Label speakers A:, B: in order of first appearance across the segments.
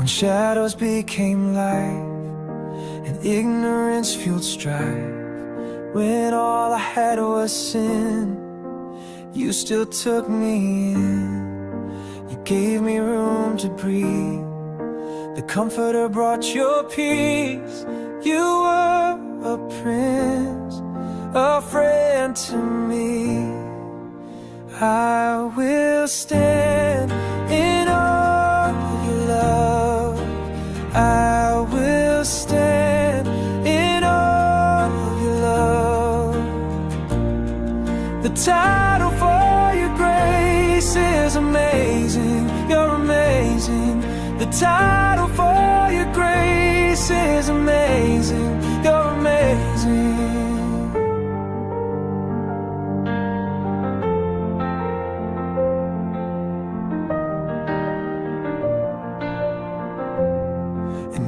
A: when shadows became light and ignorance fueled strife, when all I had was sin, you still took me in. You gave me room to breathe. The Comforter brought your peace. You were a prince, a friend to me. I will stand in awe of your love. I will stand in awe of your love. The title for your grace is amazing. You're amazing. The title for your grace is amazing. You're amazing.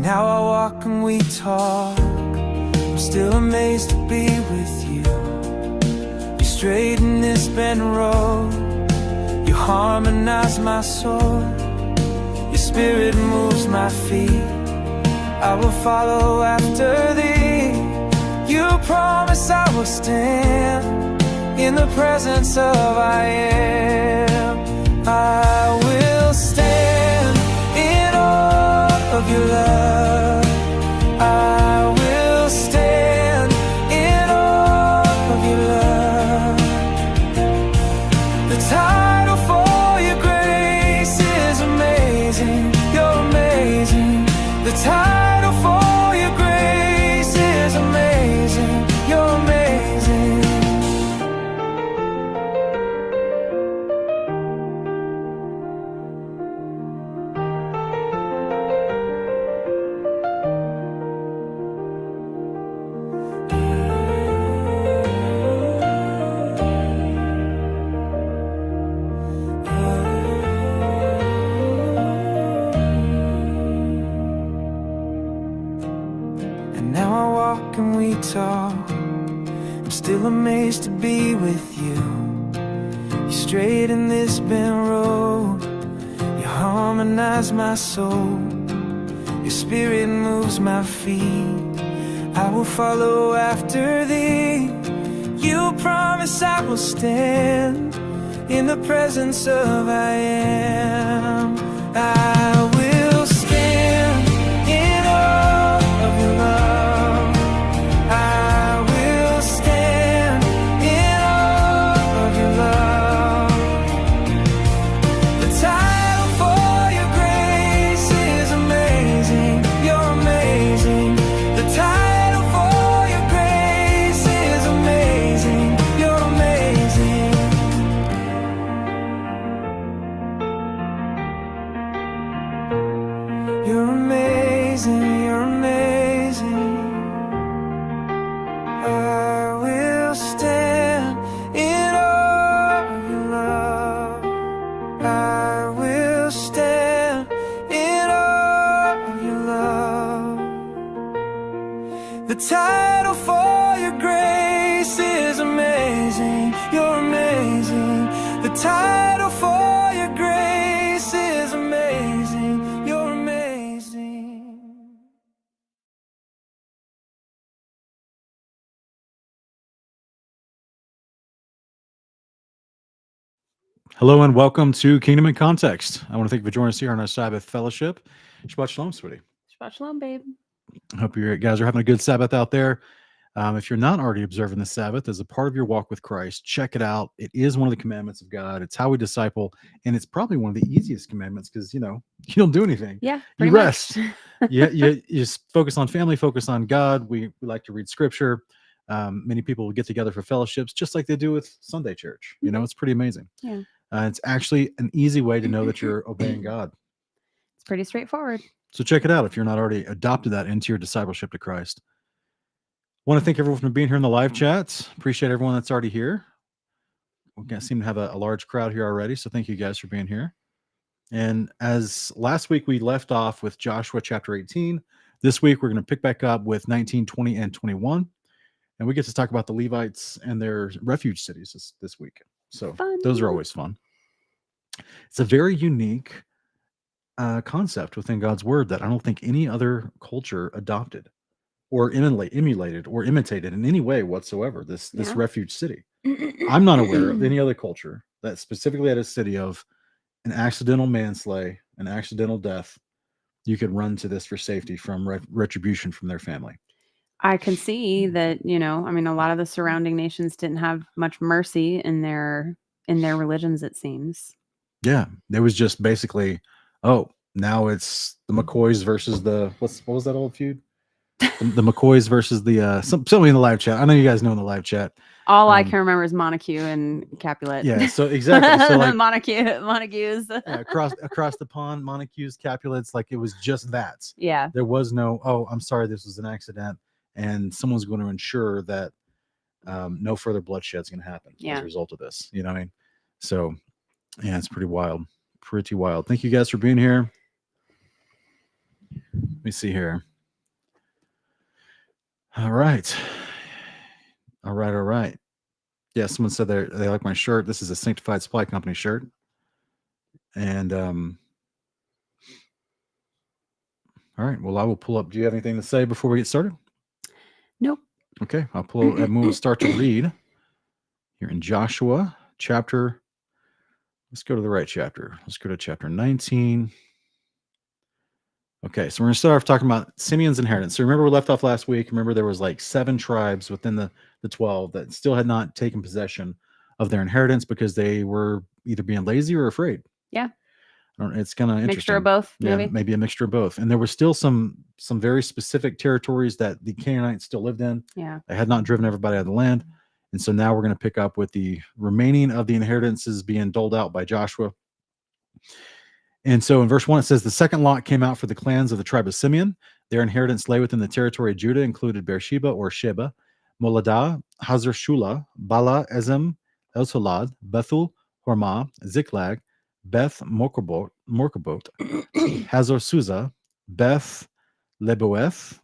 A: Now I walk and we talk. I'm still amazed to be with you. You straighten this bent road. You harmonize my soul. Your spirit moves my feet. I will follow after thee. You promise I will stand in the presence of I am. I will stand in awe of your love. I will stand in awe of your love. The title for your grace is amazing. You're amazing. The title for your grace is amazing. You're amazing. I'm still amazed to be with you. You straighten this bent road. You harmonize my soul. Your spirit moves my feet. I will follow after thee. You promise I will stand in the presence of I am. I will stand in awe of your love. The title for your grace is amazing. You're amazing. The title for your grace is amazing. You're amazing.
B: Hello and welcome to Kingdom in Context. I want to thank you for joining us here on our Sabbath fellowship. Shabbat Shalom, sweetie.
C: Shabbat Shalom, babe.
B: I hope you guys are having a good Sabbath out there. If you're not already observing the Sabbath as a part of your walk with Christ, check it out. It is one of the commandments of God. It's how we disciple, and it's probably one of the easiest commandments because, you don't do anything.
C: Yeah,
B: you rest. you just focus on family, focus on God. We like to read scripture. Many people get together for fellowships just like they do with Sunday church. It's pretty amazing.
C: Yeah.
B: It's actually an easy way to know that you're obeying God.
C: It's pretty straightforward.
B: So check it out if you're not already adopted that into your discipleship to Christ. Want to thank everyone for being here in the live chats. Appreciate everyone that's already here. We seem to have a large crowd here already, so thank you guys for being here. And as last week we left off with Joshua chapter 18, this week we're going to pick back up with 19, 20, and 21. And we get to talk about the Levites and their refuge cities this week. So
C: Fun.
B: Those are always fun. It's a very unique concept within God's word that I don't think any other culture adopted or emulated or imitated in any way whatsoever. This
C: Yeah.
B: refuge city. I'm not aware of any other culture that specifically had a city of an accidental manslay, an accidental death. You could run to this for safety from retribution from their family.
C: I can see that, I mean, a lot of the surrounding nations didn't have much mercy in their religions, it seems.
B: Yeah, there was just basically, oh, now it's the McCoys versus the what was that old feud? The McCoys versus the somebody in the live chat. I know you guys know in the live chat.
C: All I can remember is Montague and Capulet.
B: Yeah, so exactly. So like
C: Montagues.
B: yeah, across the pond, Montagues, Capulets, like it was just that.
C: Yeah.
B: There was no, oh, I'm sorry, this was an accident, and someone's going to ensure that no further bloodshed is going to happen as a result of this. You know what I mean? So yeah, it's pretty wild. Pretty wild. Thank you guys for being here. Let me see here. All right. Yeah, someone said they like my shirt. This is a Sanctified Supply Company shirt. And all right. Well, I will pull up. Do you have anything to say before we get started?
C: Nope.
B: Okay, I'll pull and we'll start to read here in Joshua chapter. Let's go to the right chapter. Let's go to chapter 19. Okay, so we're going to start off talking about Simeon's inheritance. So remember we left off last week. Remember there was like 7 tribes within the 12 that still had not taken possession of their inheritance because they were either being lazy or afraid.
C: Yeah.
B: It's kind of interesting.
C: Mixture of both, maybe?
B: Yeah, maybe a mixture of both. And there were still some very specific territories that the Canaanites still lived in.
C: Yeah.
B: They had not driven everybody out of the land. And so now we're going to pick up with the remaining of the inheritances being doled out by Joshua. And so in verse 1, it says, the second lot came out for the clans of the tribe of Simeon. Their inheritance lay within the territory of Judah, included Beersheba or Sheba, Moladah, Hazar Shula, Bala, Ezem, El-Tolad, Bethel, Hormah, Ziklag, Beth Morkabot, Hazar Susa, Beth Leboeth.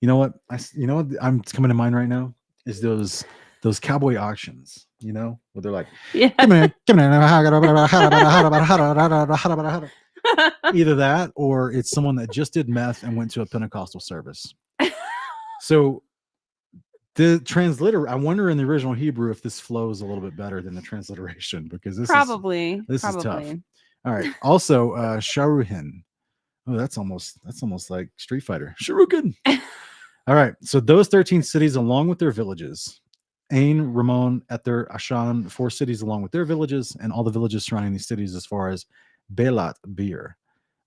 B: You know what I'm coming to mind right now is those cowboy auctions, where they're like,
C: Yeah.
B: either that or it's someone that just did meth and went to a Pentecostal service. So the translator, I wonder in the original Hebrew if this flows a little bit better than the transliteration, because this is tough. All right. Also, Sharuhin. Oh, that's almost like Street Fighter. Sharukin. All right. So those 13 cities, along with their villages, Ain, Ramon, Ether, Ashan, 4 cities along with their villages, and all the villages surrounding these cities as far as Beilat, Beer,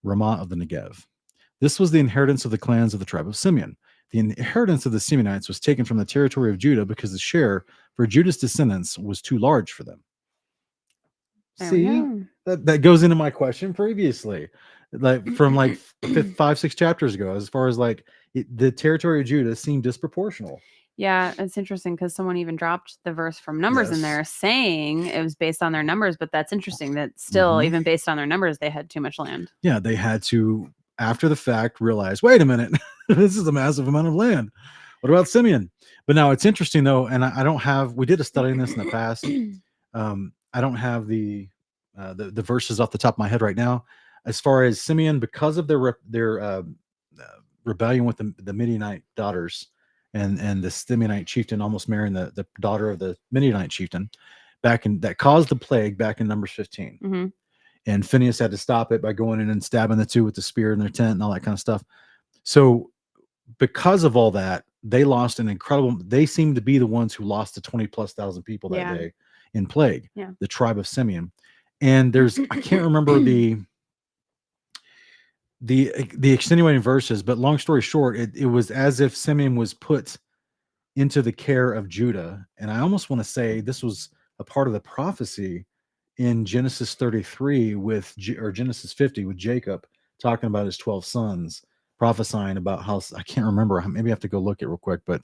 B: Ramah of the Negev. This was the inheritance of the clans of the tribe of Simeon. The inheritance of the Simeonites was taken from the territory of Judah because the share for Judah's descendants was too large for them. See, that goes into my question previously, from 5-6 chapters ago, as far as the territory of Judah seemed disproportional.
C: Yeah, it's interesting because someone even dropped the verse from Numbers in there saying it was based on their numbers, but that's interesting that still, even based on their numbers, they had too much land. Yeah,
B: they had to, after the fact, realize, wait a minute, this is a massive amount of land. What about Simeon? But now it's interesting, though, and I don't have, we did a study on this in the past. I don't have the verses off the top of my head right now. As far as Simeon, because of their rebellion with the Midianite daughters, and the Simeonite chieftain almost marrying the daughter of the Midianite chieftain, that caused the plague back in Numbers 15.
C: Mm-hmm.
B: And Phineas had to stop it by going in and stabbing the 2 with the spear in their tent and all that kind of stuff. So because of all that, they seemed to be the ones who lost the 20,000+ people that day in plague, the tribe of Simeon. And I can't remember the extenuating verses, but long story short, it was as if Simeon was put into the care of Judah. And I almost want to say this was a part of the prophecy in Genesis 33 or Genesis 50 with Jacob talking about his 12 sons, prophesying about how, I can't remember, maybe I have to go look it real quick, but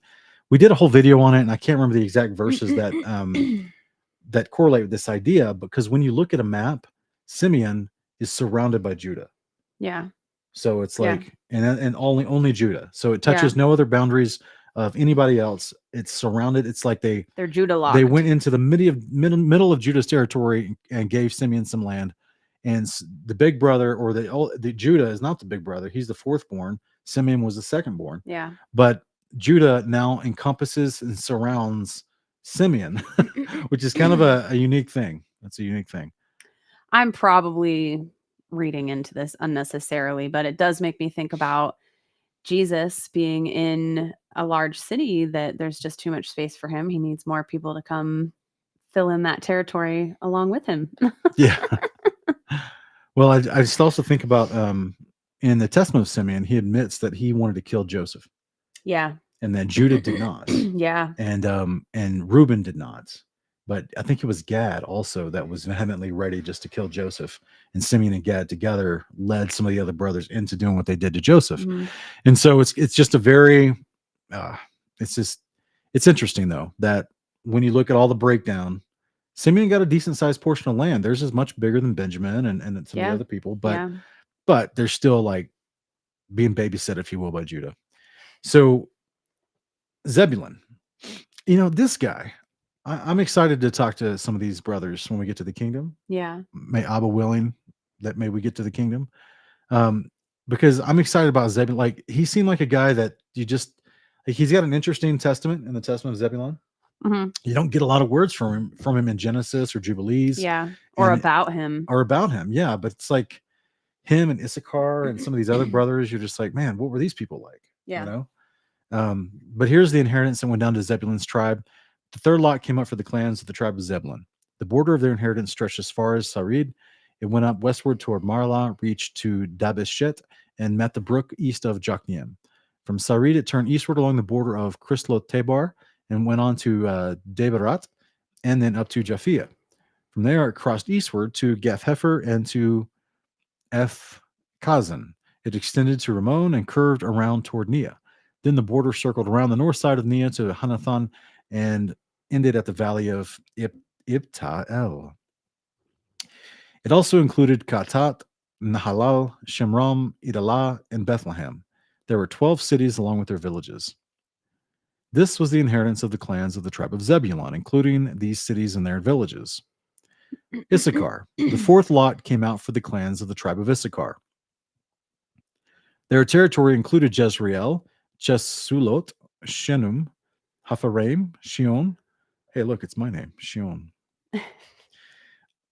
B: we did a whole video on it, and I can't remember the exact verses that correlate with this idea, because when you look at a map, Simeon is surrounded by Judah.
C: Yeah.
B: So it's and only Judah. So it touches no other boundaries of anybody else. It's surrounded. It's like they're
C: Judah locked.
B: They went into the middle of Judah's territory and gave Simeon some land, And the big brother, or the Judah is not the big brother. He's the fourth born. Simeon was the second born.
C: Yeah.
B: But Judah now encompasses and surrounds Simeon, which is kind of a unique thing. That's a unique thing.
C: I'm probably reading into this unnecessarily, but it does make me think about Jesus being in a large city that there's just too much space for him. He needs more people to come fill in that territory along with him.
B: Yeah. Well, I just also think about in the Testament of Simeon, he admits that he wanted to kill Joseph.
C: Yeah.
B: And that Judah did not.
C: Yeah.
B: And Reuben did not. But I think it was Gad also that was vehemently ready just to kill Joseph. And Simeon and Gad together led some of the other brothers into doing what they did to Joseph.
C: Mm-hmm.
B: And so it's just a very it's interesting though that when you look at all the breakdown, Simeon got a decent sized portion of land. Theirs is much bigger than Benjamin and some of the other people, but they're still like being babysit, if you will, by Judah. So Zebulun, this guy, I'm excited to talk to some of these brothers when we get to the kingdom.
C: Yeah.
B: May Abba willing that may we get to the kingdom. Because I'm excited about Zebulun. Like, he seemed like a guy that he's got an interesting testament in the Testament of Zebulun.
C: Mm-hmm.
B: You don't get a lot of words from him in Genesis or Jubilees.
C: Yeah. Or about him. Yeah.
B: But it's like him and Issachar and some of these other brothers, you're just like, man, what were these people like?
C: Yeah.
B: But here's the inheritance that went down to Zebulun's tribe. The third lot came up for the clans of the tribe of Zebulun. The border of their inheritance stretched as far as Sarid. It went up westward toward Marlah, reached to Dabeshet, and met the brook east of Jokneam. From Sarid, it turned eastward along the border of Chrislot Tabar and went on to Debarat, and then up to Japhia. From there, it crossed eastward to Gath Hefer and to Eph Kazan. It extended to Ramon and curved around toward Nia. Then the border circled around the north side of Nia to Hanathan and ended at the valley of Ibta'el. It also included Katat, Nahalal, Shemram, Idalah, and Bethlehem. There were 12 cities along with their villages. This was the inheritance of the clans of the tribe of Zebulun, including these cities and their villages. Issachar. The fourth lot came out for the clans of the tribe of Issachar. Their territory included Jezreel, Chesulot, Shenum, Hapharaim, Shion. Hey, look, it's my name, Shion.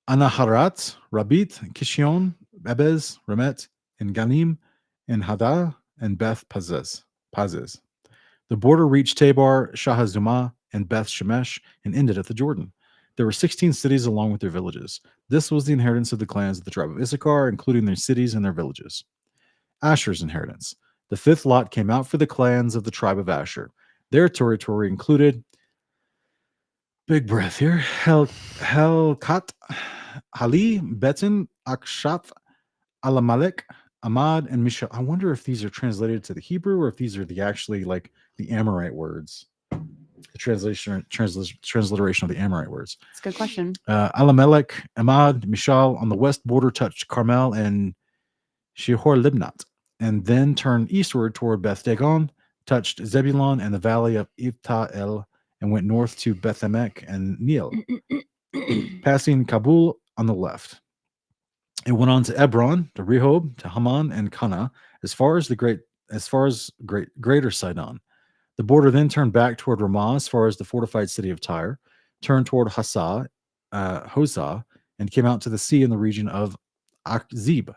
B: Anaharat, Rabit, Kishion, Ebez, Remet, and Ganim, and Hadah, and Beth Pazez. The border reached Tabor, Shahazumah, and Beth Shemesh, and ended at the Jordan. There were 16 cities along with their villages. This was the inheritance of the clans of the tribe of Issachar, including their cities and their villages. Asher's inheritance. The fifth lot came out for the clans of the tribe of Asher. Their territory included, big breath here, Helkat, Hali, Betin, Akshat, Alamalek, Ahmad, and Mishal. I wonder if these are translated to the Hebrew or if these are actually like the Amorite words. The transliteration of the Amorite words.
C: That's a good question.
B: Alamelech, Ahmad, Mishal on the west border touched Carmel and Shihor Libnat, and then turned eastward toward Beth Dagon, touched Zebulun and the valley of Ibta'el, and went north to Beth-Emek and Neel, passing Kabul on the left. It went on to Ebron, to Rehob, to Haman, and Kana, as far as greater Sidon. The border then turned back toward Ramah, as far as the fortified city of Tyre, turned toward Hosah, and came out to the sea in the region of Akzib,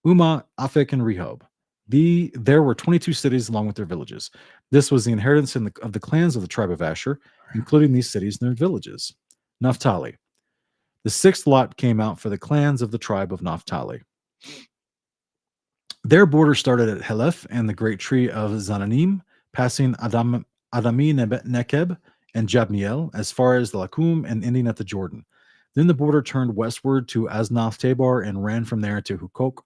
B: Umah, Aphek, and Rehob. There were 22 cities along with their villages. This was the inheritance of the clans of the tribe of Asher, including these cities and their villages. Naphtali. The sixth lot came out for the clans of the tribe of Naphtali. Their border started at Heleph and the great tree of Zananim, passing Adami Nekeb and Jabniel as far as the Lakum and ending at the Jordan. Then the border turned westward to Aznath Tabor and ran from there to Hukok,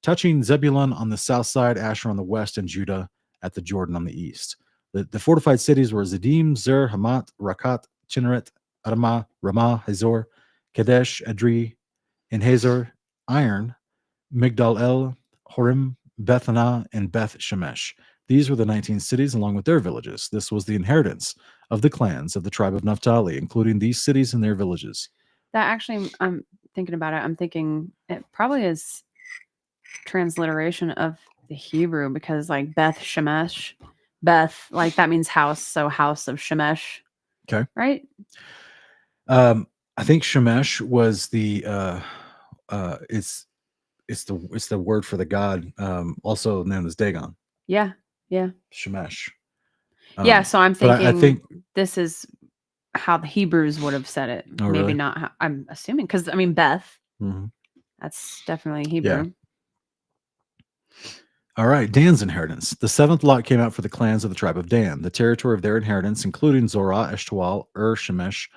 B: touching Zebulun on the south side, Asher on the west, and Judah at the Jordan on the east. The fortified cities were Zedim, Zer, Hamat, Rakat, Chinneret, Adamah, Ramah, Hazor, Kadesh, Adri, and Hazor, Iron, Migdal El, Horim, Bethana, and Beth Shemesh. These were the 19 cities along with their villages. This was the inheritance of the clans of the tribe of Naphtali, including these cities and their villages.
C: That actually thinking about it, I'm thinking it probably is transliteration of the Hebrew, because like Beth Shemesh, Beth, like that means house, so house of Shemesh.
B: Okay.
C: Right?
B: I think Shemesh was the it's the word for the god, also known as Dagon.
C: Yeah. Yeah.
B: Shemesh.
C: Yeah. So I'm
B: but
C: thinking
B: I think
C: this is how the Hebrews would have said it.
B: Oh,
C: Maybe
B: really?
C: not how, I'm assuming, because I mean Beth,
B: Mhm.
C: that's definitely Hebrew.
B: All right, Dan's inheritance. The seventh lot came out for the clans of the tribe of Dan. The territory of their inheritance, including Zorah, Eshtaol, Shemesh,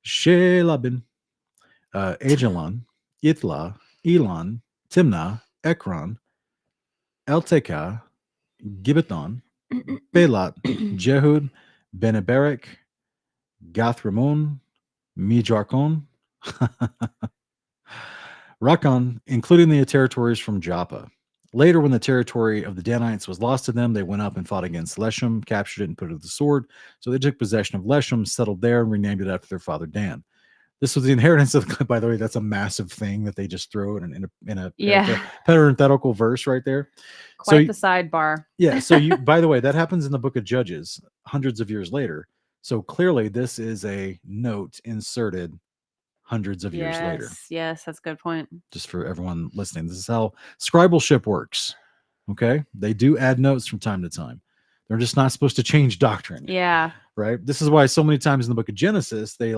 B: Shelabin, Ajalon, Itla, Elon, Timnah, Ekron, Eltekah, Gibbethon, Belat, Jehud, Beneberek, Gathramon, Mijarkon, Rakon, including the territories from Joppa. Later, when the territory of the Danites was lost to them, they went up and fought against Leshem, captured it, and put it to the sword. So they took possession of Leshem, settled there, and renamed it after their father Dan. This was the inheritance of the. By the way, that's a massive thing that they just threw in a
C: Yeah.
B: parenthetical verse right there.
C: Quite the sidebar.
B: Yeah. So you. By the way, that happens in the Book of Judges hundreds of years later. So clearly, this is a note inserted hundreds of years later.
C: Yes, that's a good point.
B: Just for everyone listening, this is how scribaleship works. Okay, they do add notes from time to time. They're just not supposed to change doctrine.
C: Yeah.
B: Right. This is why so many times in the Book of Genesis they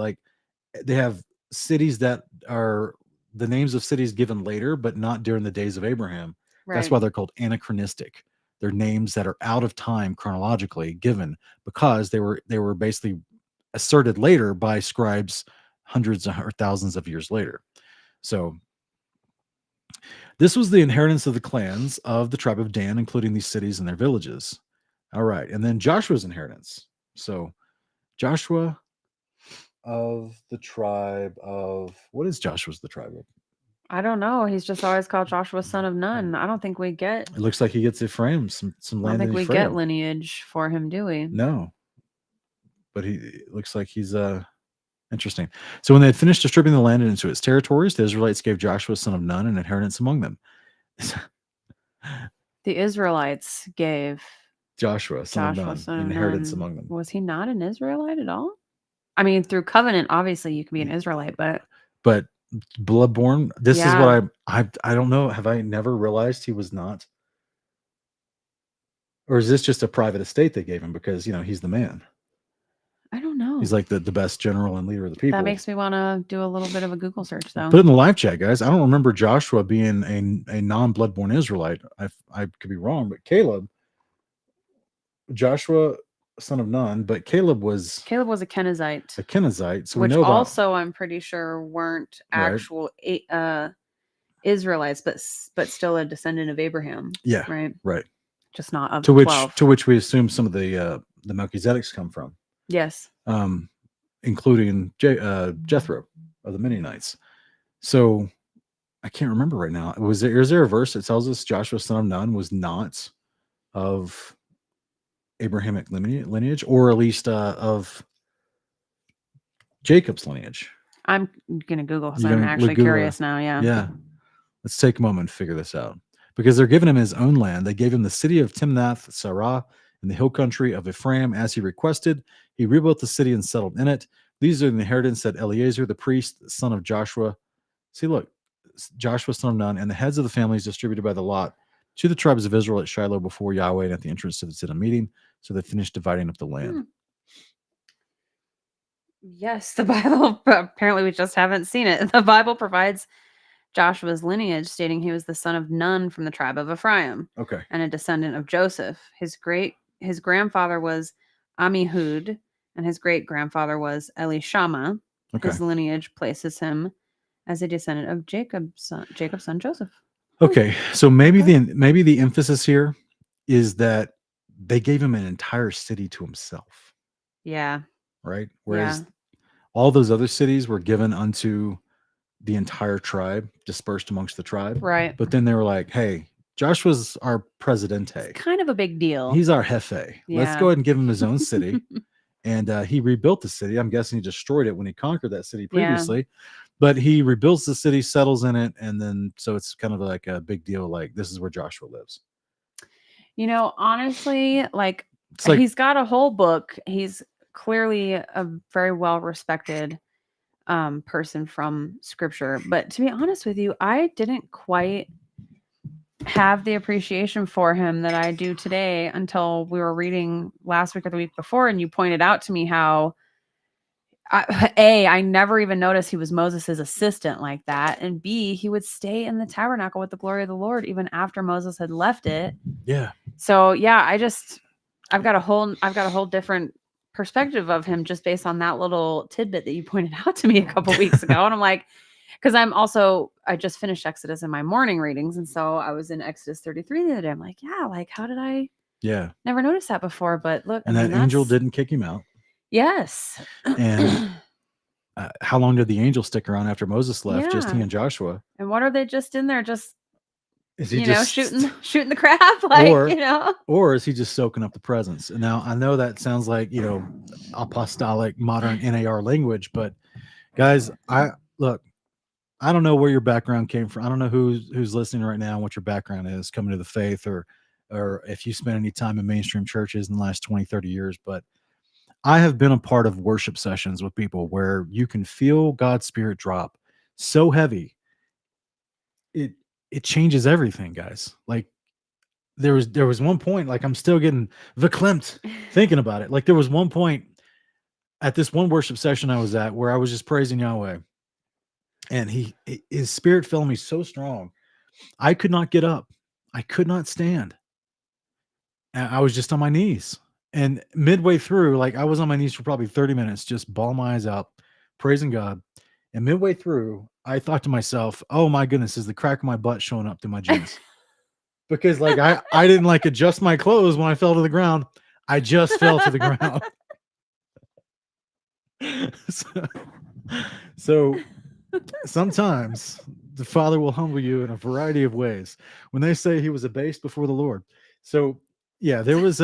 B: have cities that are the names of cities given later, but not during the days of Abraham.
C: Right.
B: That's why they're called anachronistic. They're names that are out of time chronologically given, because they were basically asserted later by scribes hundreds or thousands of years later. So this was the inheritance of the clans of the tribe of Dan, including these cities and their villages. All right. And then Joshua's inheritance. So Joshua of the tribe of, what is Joshua's the tribe of?
C: I don't know. He's just always called Joshua, son of Nun. I don't think we get.
B: It looks like he gets Ephraim, some
C: I
B: land
C: don't think
B: in
C: we
B: Ephraim.
C: get lineage for him, do we?
B: No. But it looks like he's interesting. So when they had finished distributing the land into its territories, the Israelites gave Joshua, son of Nun, an inheritance among them.
C: The Israelites gave
B: Joshua, son
C: Joshua,
B: of
C: son
B: Nun,
C: of
B: inheritance
C: Nun.
B: among them.
C: Was he not an Israelite at all? I mean, through covenant, obviously you can be an Israelite, but
B: bloodborne. This is
C: Yeah.
B: what I don't know. Have I never realized he was not? Or is this just a private estate they gave him because he's the man?
C: I don't know.
B: He's like the best general and leader of the people.
C: That makes me want to do a little bit of a Google search, though.
B: Put it in the live chat, guys. I don't remember Joshua being a non-bloodborne Israelite. I could be wrong, but Joshua, son of Nun, but Caleb was
C: a Kenizzite.
B: So
C: which
B: we know about,
C: also I'm pretty sure weren't actual Israelites, but still a descendant of Abraham.
B: Yeah, right.
C: Just not of
B: to
C: the
B: which
C: 12.
B: to which we assume some of the Melchizedeks come from.
C: Yes.
B: Including Jethro of the Midianites. So I can't remember right now. Is there a verse that tells us Joshua, son of Nun, was not of Abrahamic lineage, or at least of Jacob's lineage?
C: I'm gonna Google because
B: You're
C: I'm
B: gonna
C: actually
B: Google
C: curious now. Yeah.
B: Yeah. Let's take a moment to figure this out. Because they're giving him his own land. They gave him the city of Timnath Sarah in the hill country of Ephraim as he requested. He rebuilt the city and settled in it. These are the inheritance that Eleazar, the priest, son of Joshua. See, look, Joshua, son of Nun, and the heads of the families distributed by the lot to the tribes of Israel at Shiloh before Yahweh and at the entrance to the Siddim meeting. So they finished dividing up the land.
C: Yes, the Bible, apparently we just haven't seen it. The Bible provides Joshua's lineage, stating he was the son of Nun from the tribe of Ephraim.
B: Okay.
C: And a descendant of Joseph. His grandfather was Amihud, and his great grandfather was Elishama.
B: Okay.
C: His lineage places him as a descendant of Jacob's son Joseph.
B: Okay, so maybe the emphasis here is that they gave him an entire city to himself.
C: Yeah.
B: Right? Whereas all those other cities were given unto the entire tribe, dispersed amongst the tribe.
C: Right.
B: But then they were like, hey, Joshua's our presidente.
C: It's kind of a big deal.
B: He's our jefe.
C: Yeah.
B: Let's go ahead and give him his own city. And he rebuilt the city. I'm guessing he destroyed it when he conquered that city previously. But he rebuilds the city, settles in it, and then so it's kind of like a big deal. Like this is where Joshua lives.
C: Honestly, like
B: It's like
C: he's got a whole book. He's clearly a very well respected person from scripture. But to be honest with you, I didn't quite have the appreciation for him that I do today until we were reading last week or the week before, and you pointed out to me how I never even noticed he was Moses' assistant like that, and B, he would stay in the tabernacle with the glory of the Lord even after Moses had left it.
B: yeah.
C: So yeah, I've got a whole different perspective of him just based on that little tidbit that you pointed out to me a couple weeks ago. And I'm like, because I just finished Exodus in my morning readings. And so I was in Exodus 33 the other day. I'm like, yeah, like how did I never notice that before? But look,
B: And that angel didn't kick him out.
C: Yes.
B: And how long did the angel stick around after Moses left? Just he and Joshua.
C: And what are they just in there? Just
B: is he
C: shooting the crap? Like,
B: or is he just soaking up the presence? And now I know that sounds like, apostolic modern NAR language, but guys, I don't know where your background came from. I don't know who's listening right now and what your background is coming to the faith, or if you spent any time in mainstream churches in the last 20, 30 years, but I have been a part of worship sessions with people where you can feel God's Spirit drop so heavy. It changes everything, guys. Like there was one point, like I'm still getting verklempt thinking about it. Like there was one point at this one worship session I was at where I was just praising Yahweh, and his Spirit fell on me so strong. I could not get up. I could not stand. And I was just on my knees. And midway through, like I was on my knees for probably 30 minutes, just bawling my eyes out, praising God. And midway through, I thought to myself, oh my goodness, is the crack of my butt showing up through my jeans? Because like I didn't like adjust my clothes when I fell to the ground. I just fell to the ground. So sometimes the Father will humble you in a variety of ways. When they say he was abased before the Lord. So yeah, there was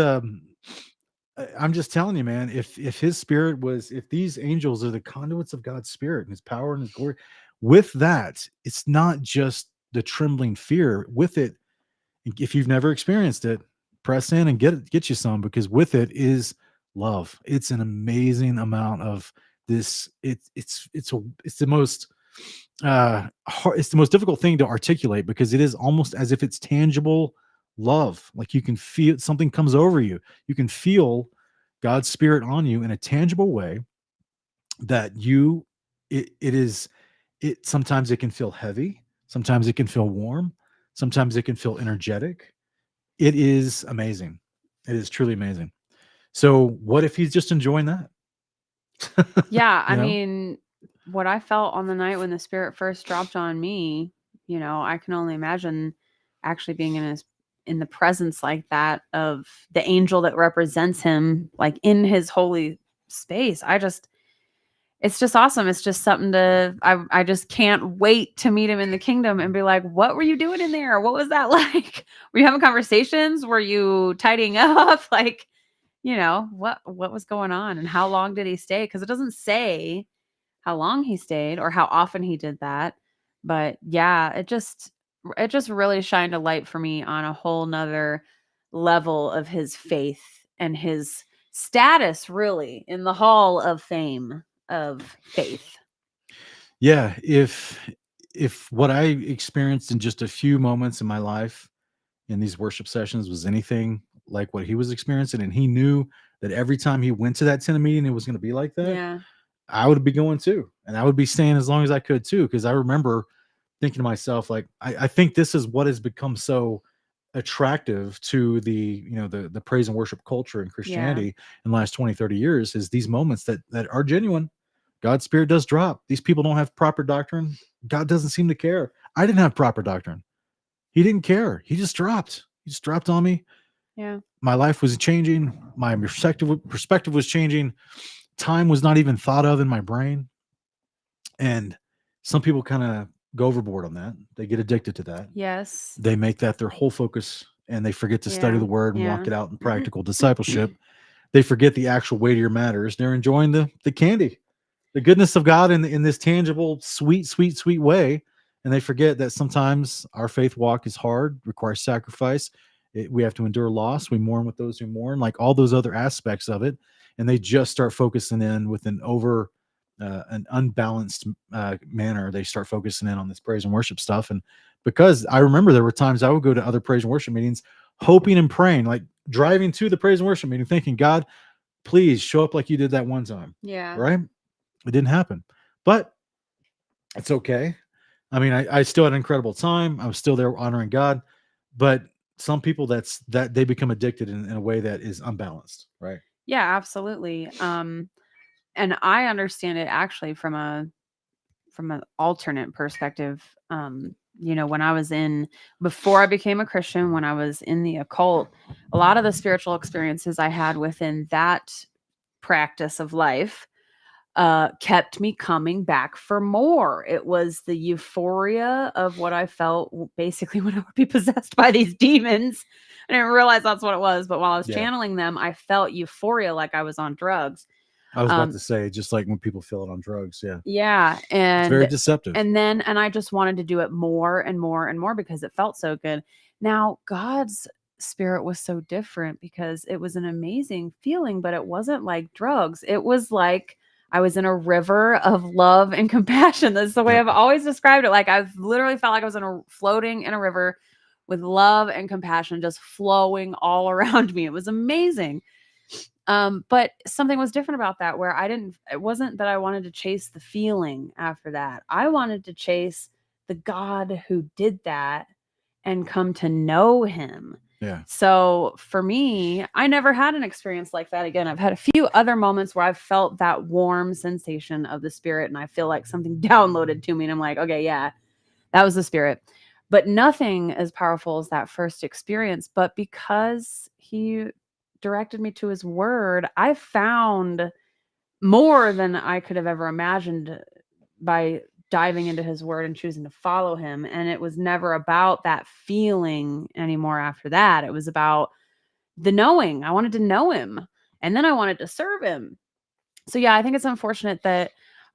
B: I'm just telling you, man, if his Spirit if these angels are the conduits of God's Spirit and his power and his glory, with that, it's not just the trembling fear. With it, if you've never experienced it, press in and get you some, because with it is love. It's an amazing amount of this. It's the most it's the most difficult thing to articulate, because it is almost as if it's tangible love. Like you can feel something comes over you. You can feel God's Spirit on you in a tangible way that sometimes it can feel heavy. Sometimes it can feel warm. Sometimes it can feel energetic. It is amazing. It is truly amazing. So what if he's just enjoying that?
C: Yeah. I mean, what I felt on the night when the Spirit first dropped on me, I can only imagine actually being in the presence like that of the angel that represents him, like in his holy space. It's just awesome. It's just something I just can't wait to meet him in the kingdom and be like, what were you doing in there? What was that like? Were you having conversations? Were you tidying up? Like, what was going on, and how long did he stay? Because it doesn't say how long he stayed or how often he did that. But yeah, it just really shined a light for me on a whole nother level of his faith and his status, really, in the hall of fame of faith.
B: Yeah, if what I experienced in just a few moments in my life in these worship sessions was anything like what he was experiencing, and he knew that every time he went to that tent meeting it was going to be like that,
C: Yeah.
B: I would be going too, and I would be staying as long as I could too, because I remember thinking to myself, like, I think this is what has become so attractive to the praise and worship culture in Christianity in the last 20, 30 years, is these moments that are genuine. God's Spirit does drop. These people don't have proper doctrine. God doesn't seem to care. I didn't have proper doctrine. He didn't care. He just dropped. He just dropped on me.
C: Yeah.
B: My life was changing. My perspective was changing. Time was not even thought of in my brain. And some people kind of go overboard on that. They get addicted to that.
C: Yes.
B: They make that their whole focus, and they forget to study the word and walk it out in practical discipleship. They forget the actual weightier matters. They're enjoying the candy. the goodness of God in this tangible, sweet, sweet, sweet way. And they forget that sometimes our faith walk is hard, requires sacrifice. We have to endure loss. We mourn with those who mourn, like all those other aspects of it. And they just start focusing in with an unbalanced manner. They start focusing in on this praise and worship stuff. And because I remember there were times I would go to other praise and worship meetings, hoping and praying, like driving to the praise and worship meeting, thinking, God, please show up like you did that one time.
C: Yeah.
B: Right. It didn't happen, but it's okay. I mean, I still had an incredible time. I was still there honoring God, but some people that they become addicted in a way that is unbalanced. Right.
C: Yeah, absolutely. And I understand it actually from an alternate perspective. When I was before I became a Christian, when I was in the occult, a lot of the spiritual experiences I had within that practice of life kept me coming back for more. It was the euphoria of what I felt basically when I would be possessed by these demons. I didn't realize that's what it was, but while I was channeling them, I felt euphoria like I was on drugs.
B: I was about to say, just like when people feel it on drugs. Yeah.
C: Yeah.
B: It's
C: And
B: very deceptive.
C: and I just wanted to do it more and more and more because it felt so good. Now, God's spirit was so different because it was an amazing feeling, but it wasn't like drugs. It was like I was in a river of love and compassion. That's the way I've always described it. Like I've literally felt like I was floating in a river with love and compassion just flowing all around me. It was amazing. But something was different about that where it wasn't that I wanted to chase the feeling after that. I wanted to chase the God who did that and come to know him.
B: Yeah.
C: So for me, I never had an experience like that again. I've had a few other moments where I've felt that warm sensation of the spirit and I feel like something downloaded to me and I'm like, okay, yeah, that was the spirit. But nothing as powerful as that first experience. But because he directed me to his word, I found more than I could have ever imagined by diving into his word and choosing to follow him. And it was never about that feeling anymore after that. It was about the knowing. I wanted to know him and then I wanted to serve him. So yeah, I think it's unfortunate that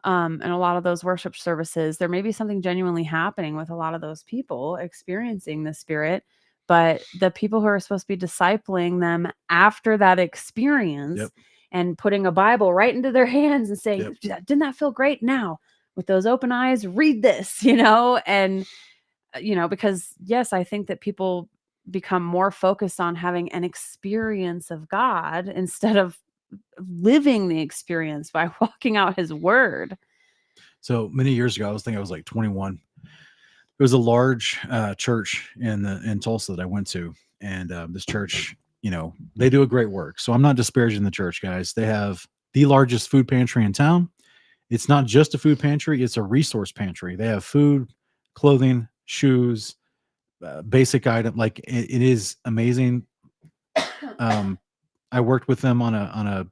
C: in a lot of those worship services, there may be something genuinely happening with a lot of those people experiencing the spirit, but the people who are supposed to be discipling them after that experience and putting a Bible right into their hands and saying, didn't that feel great? Now, with those open eyes, read this, and, because yes, I think that people become more focused on having an experience of God instead of living the experience by walking out his word.
B: So many years ago, I was like 21. There was a large church in Tulsa that I went to, and this church, they do a great work. So I'm not disparaging the church, guys. They have the largest food pantry in town. It's not just a food pantry; it's a resource pantry. They have food, clothing, shoes, basic item. Like it is amazing. I worked with them on a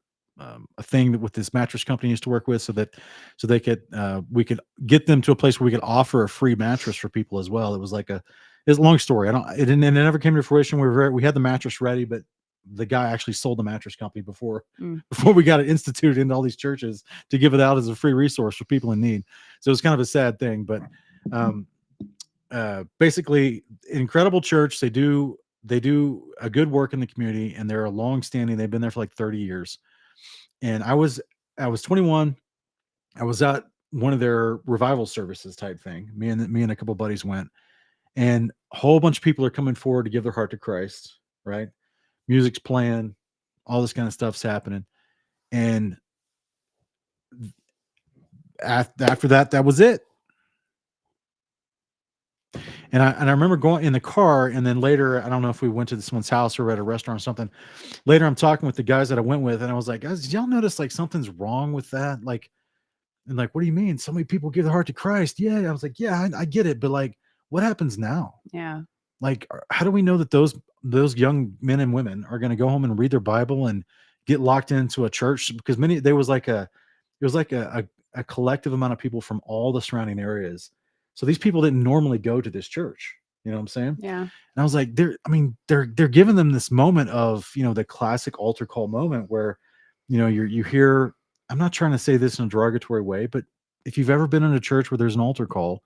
B: thing that with this mattress company I used to work with, so they could we could get them to a place where we could offer a free mattress for people as well. It's a long story. It never came to fruition. We had the mattress ready, but the guy actually sold the mattress company before we got it instituted into all these churches to give it out as a free resource for people in need. So it was kind of a sad thing, but basically incredible church. They do a good work in the community, and they're a long-standing. They've been there for like 30 years. And I was 21. I was at one of their revival services type thing. Me and a couple buddies went, and a whole bunch of people are coming forward to give their heart to Christ. Right, music's playing, all this kind of stuff's happening, and after that was it. And I remember going in the car, and then later, I don't know if we went to someone's house or at a restaurant or something. Later, I'm talking with the guys that I went with, and I was like, guys, did y'all notice like something's wrong with that? Like, and like, what do you mean? So many people give their heart to Christ. Yeah. I was like, yeah, I get it. But like, what happens now?
C: Yeah.
B: Like, how do we know that those young men and women are going to go home and read their Bible and get locked into a church? Because it was like a collective amount of people from all the surrounding areas. So these people didn't normally go to this church. You know what I'm saying?
C: Yeah.
B: And I was like, they're giving them this moment of, the classic altar call moment where, you hear, I'm not trying to say this in a derogatory way, but if you've ever been in a church where there's an altar call,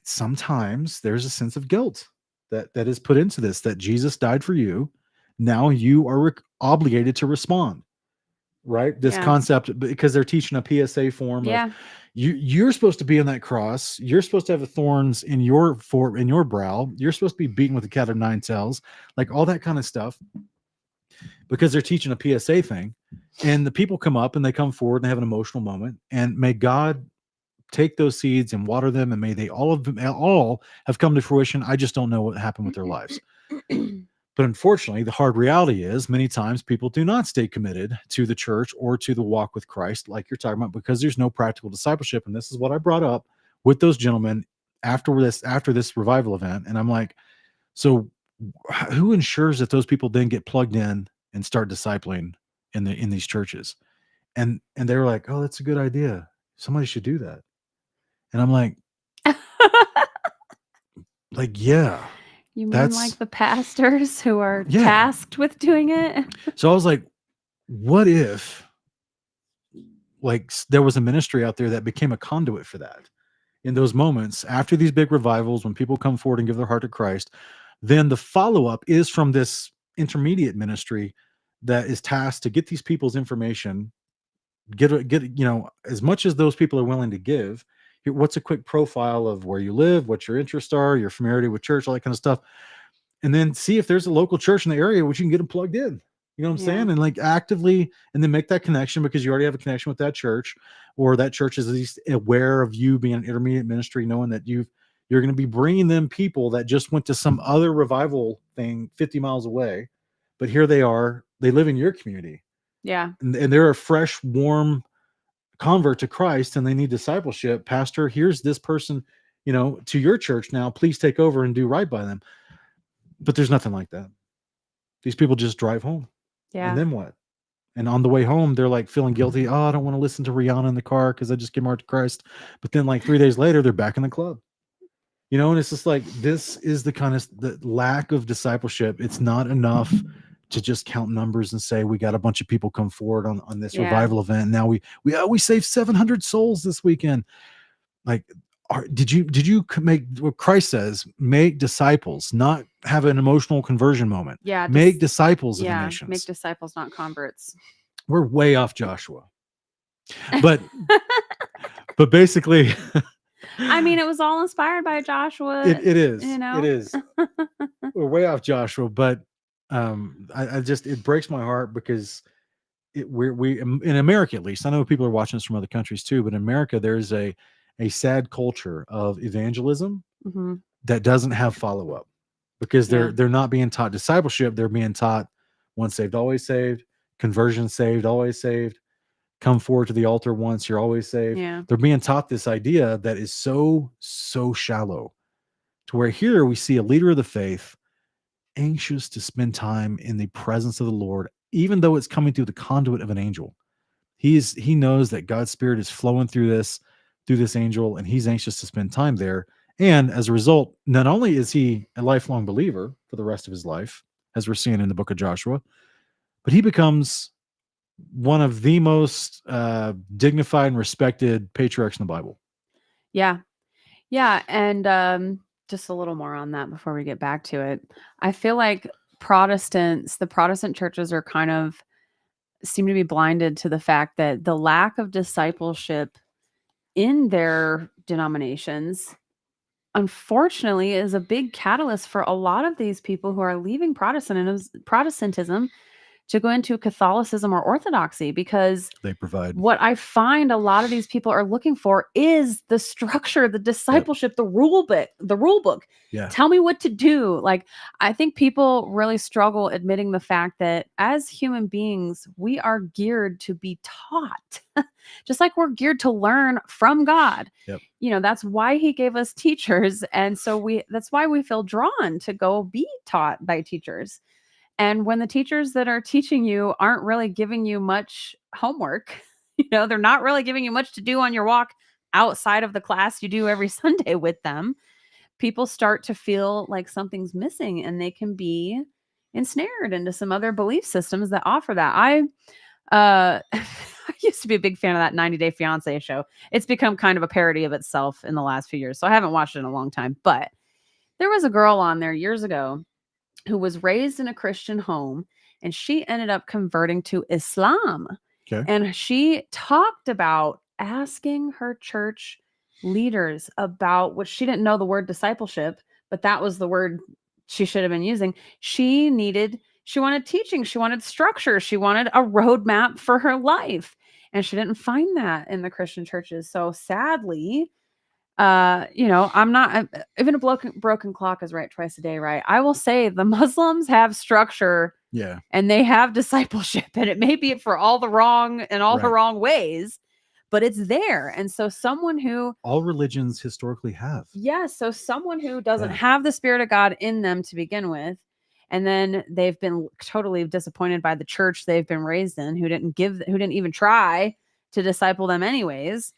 B: sometimes there's a sense of guilt that is put into this, that Jesus died for you. Now you are obligated to respond, right? This concept, because they're teaching a PSA form of you're supposed to be on that cross. You're supposed to have the thorns in your brow. You're supposed to be beaten with a cat of nine tails, like all that kind of stuff, because they're teaching a PSA thing. And the people come up and they come forward and they have an emotional moment, and may God take those seeds and water them, and may they all have come to fruition. I just don't know what happened with their lives. But unfortunately, the hard reality is many times people do not stay committed to the church or to the walk with Christ, like you're talking about, because there's no practical discipleship. And this is what I brought up with those gentlemen after this revival event. And I'm like, so who ensures that those people then get plugged in and start discipling in these churches? And they were like, oh, that's a good idea. Somebody should do that. And I'm like, yeah.
C: You mean like the pastors who are tasked with doing it?
B: So I was like, what if there was a ministry out there that became a conduit for that? In those moments, after these big revivals, when people come forward and give their heart to Christ, then the follow-up is from this intermediate ministry that is tasked to get these people's information, get as much as those people are willing to give. What's a quick profile of where you live, what your interests are, your familiarity with church, all that kind of stuff. And then see if there's a local church in the area which you can get them plugged in. You know what I'm saying? And actively, and then make that connection, because you already have a connection with that church, or that church is at least aware of you being an intermediate ministry, knowing that you're going to be bringing them people that just went to some other revival thing 50 miles away. But here they are, they live in your community.
C: Yeah.
B: And they're a fresh, warm convert to Christ, and they need discipleship. Pastor, here's this person, to your church now, please take over and do right by them. But there's nothing like that. These people just drive home. Yeah. And then what? And on the way home, they're like feeling guilty. Oh, I don't want to listen to Rihanna in the car because I just gave my heart to Christ. But then 3 days later, they're back in the club. And it's just this is the lack of discipleship. It's not enough to just count numbers and say we got a bunch of people come forward on this revival event. Now we saved 700 souls this weekend. Did you make what Christ says? Make disciples, not have an emotional conversion moment.
C: Yeah,
B: make disciples of the nations.
C: Make disciples, not converts.
B: We're way off Joshua, but basically,
C: I mean, it was all inspired by Joshua.
B: It is. It is. We're way off Joshua, but it breaks my heart because we in America, at least, I know people are watching this from other countries too, but in America, there's a sad culture of evangelism that doesn't have follow-up, because they're not being taught discipleship. They're being taught once saved, always saved, conversion saved, always saved, come forward to the altar once, you're always saved. Yeah. They're being taught this idea that is so shallow, to where here we see a leader of the faith anxious to spend time in the presence of the Lord, even though it's coming through the conduit of an angel. He knows that God's Spirit is flowing through this angel, and he's anxious to spend time there. And as a result, not only is he a lifelong believer for the rest of his life, as we're seeing in the book of Joshua, but he becomes one of the most dignified and respected patriarchs in the Bible.
C: Yeah. Yeah. And just a little more on that before we get back to it. I feel like the Protestant churches are seem to be blinded to the fact that the lack of discipleship in their denominations, unfortunately, is a big catalyst for a lot of these people who are leaving Protestantism to go into Catholicism or Orthodoxy, because
B: they provide
C: what I find a lot of these people are looking for is the structure, the discipleship, the rule book. Yeah. Tell me what to do. I think people really struggle admitting the fact that as human beings, we are geared to be taught, just like we're geared to learn from God. Yep. That's why he gave us teachers. And so that's why we feel drawn to go be taught by teachers. And when the teachers that are teaching you aren't really giving you much homework, they're not really giving you much to do on your walk outside of the class you do every Sunday with them, people start to feel like something's missing, and they can be ensnared into some other belief systems that offer that. I used to be a big fan of that 90 Day Fiance show. It's become kind of a parody of itself in the last few years. So I haven't watched it in a long time. But there was a girl on there years ago who was raised in a Christian home, and she ended up converting to Islam.
B: Okay.
C: And she talked about asking her church leaders about what she didn't know the word discipleship, but that was the word she should have been using. She wanted teaching, she wanted structure, she wanted a roadmap for her life. And she didn't find that in the Christian churches. So sadly, I'm not even a broken clock is right twice a day, right? I will say the Muslims have structure
B: Yeah.
C: and they have discipleship, and it may be for all the wrong the
B: Right.
C: wrong ways, but it's there. And so someone who
B: All religions historically have.
C: so someone who doesn't
B: Yeah.
C: have the Spirit of God in them to begin with, and then they've been totally disappointed by the church they've been raised in, who didn't even try to disciple them anyways.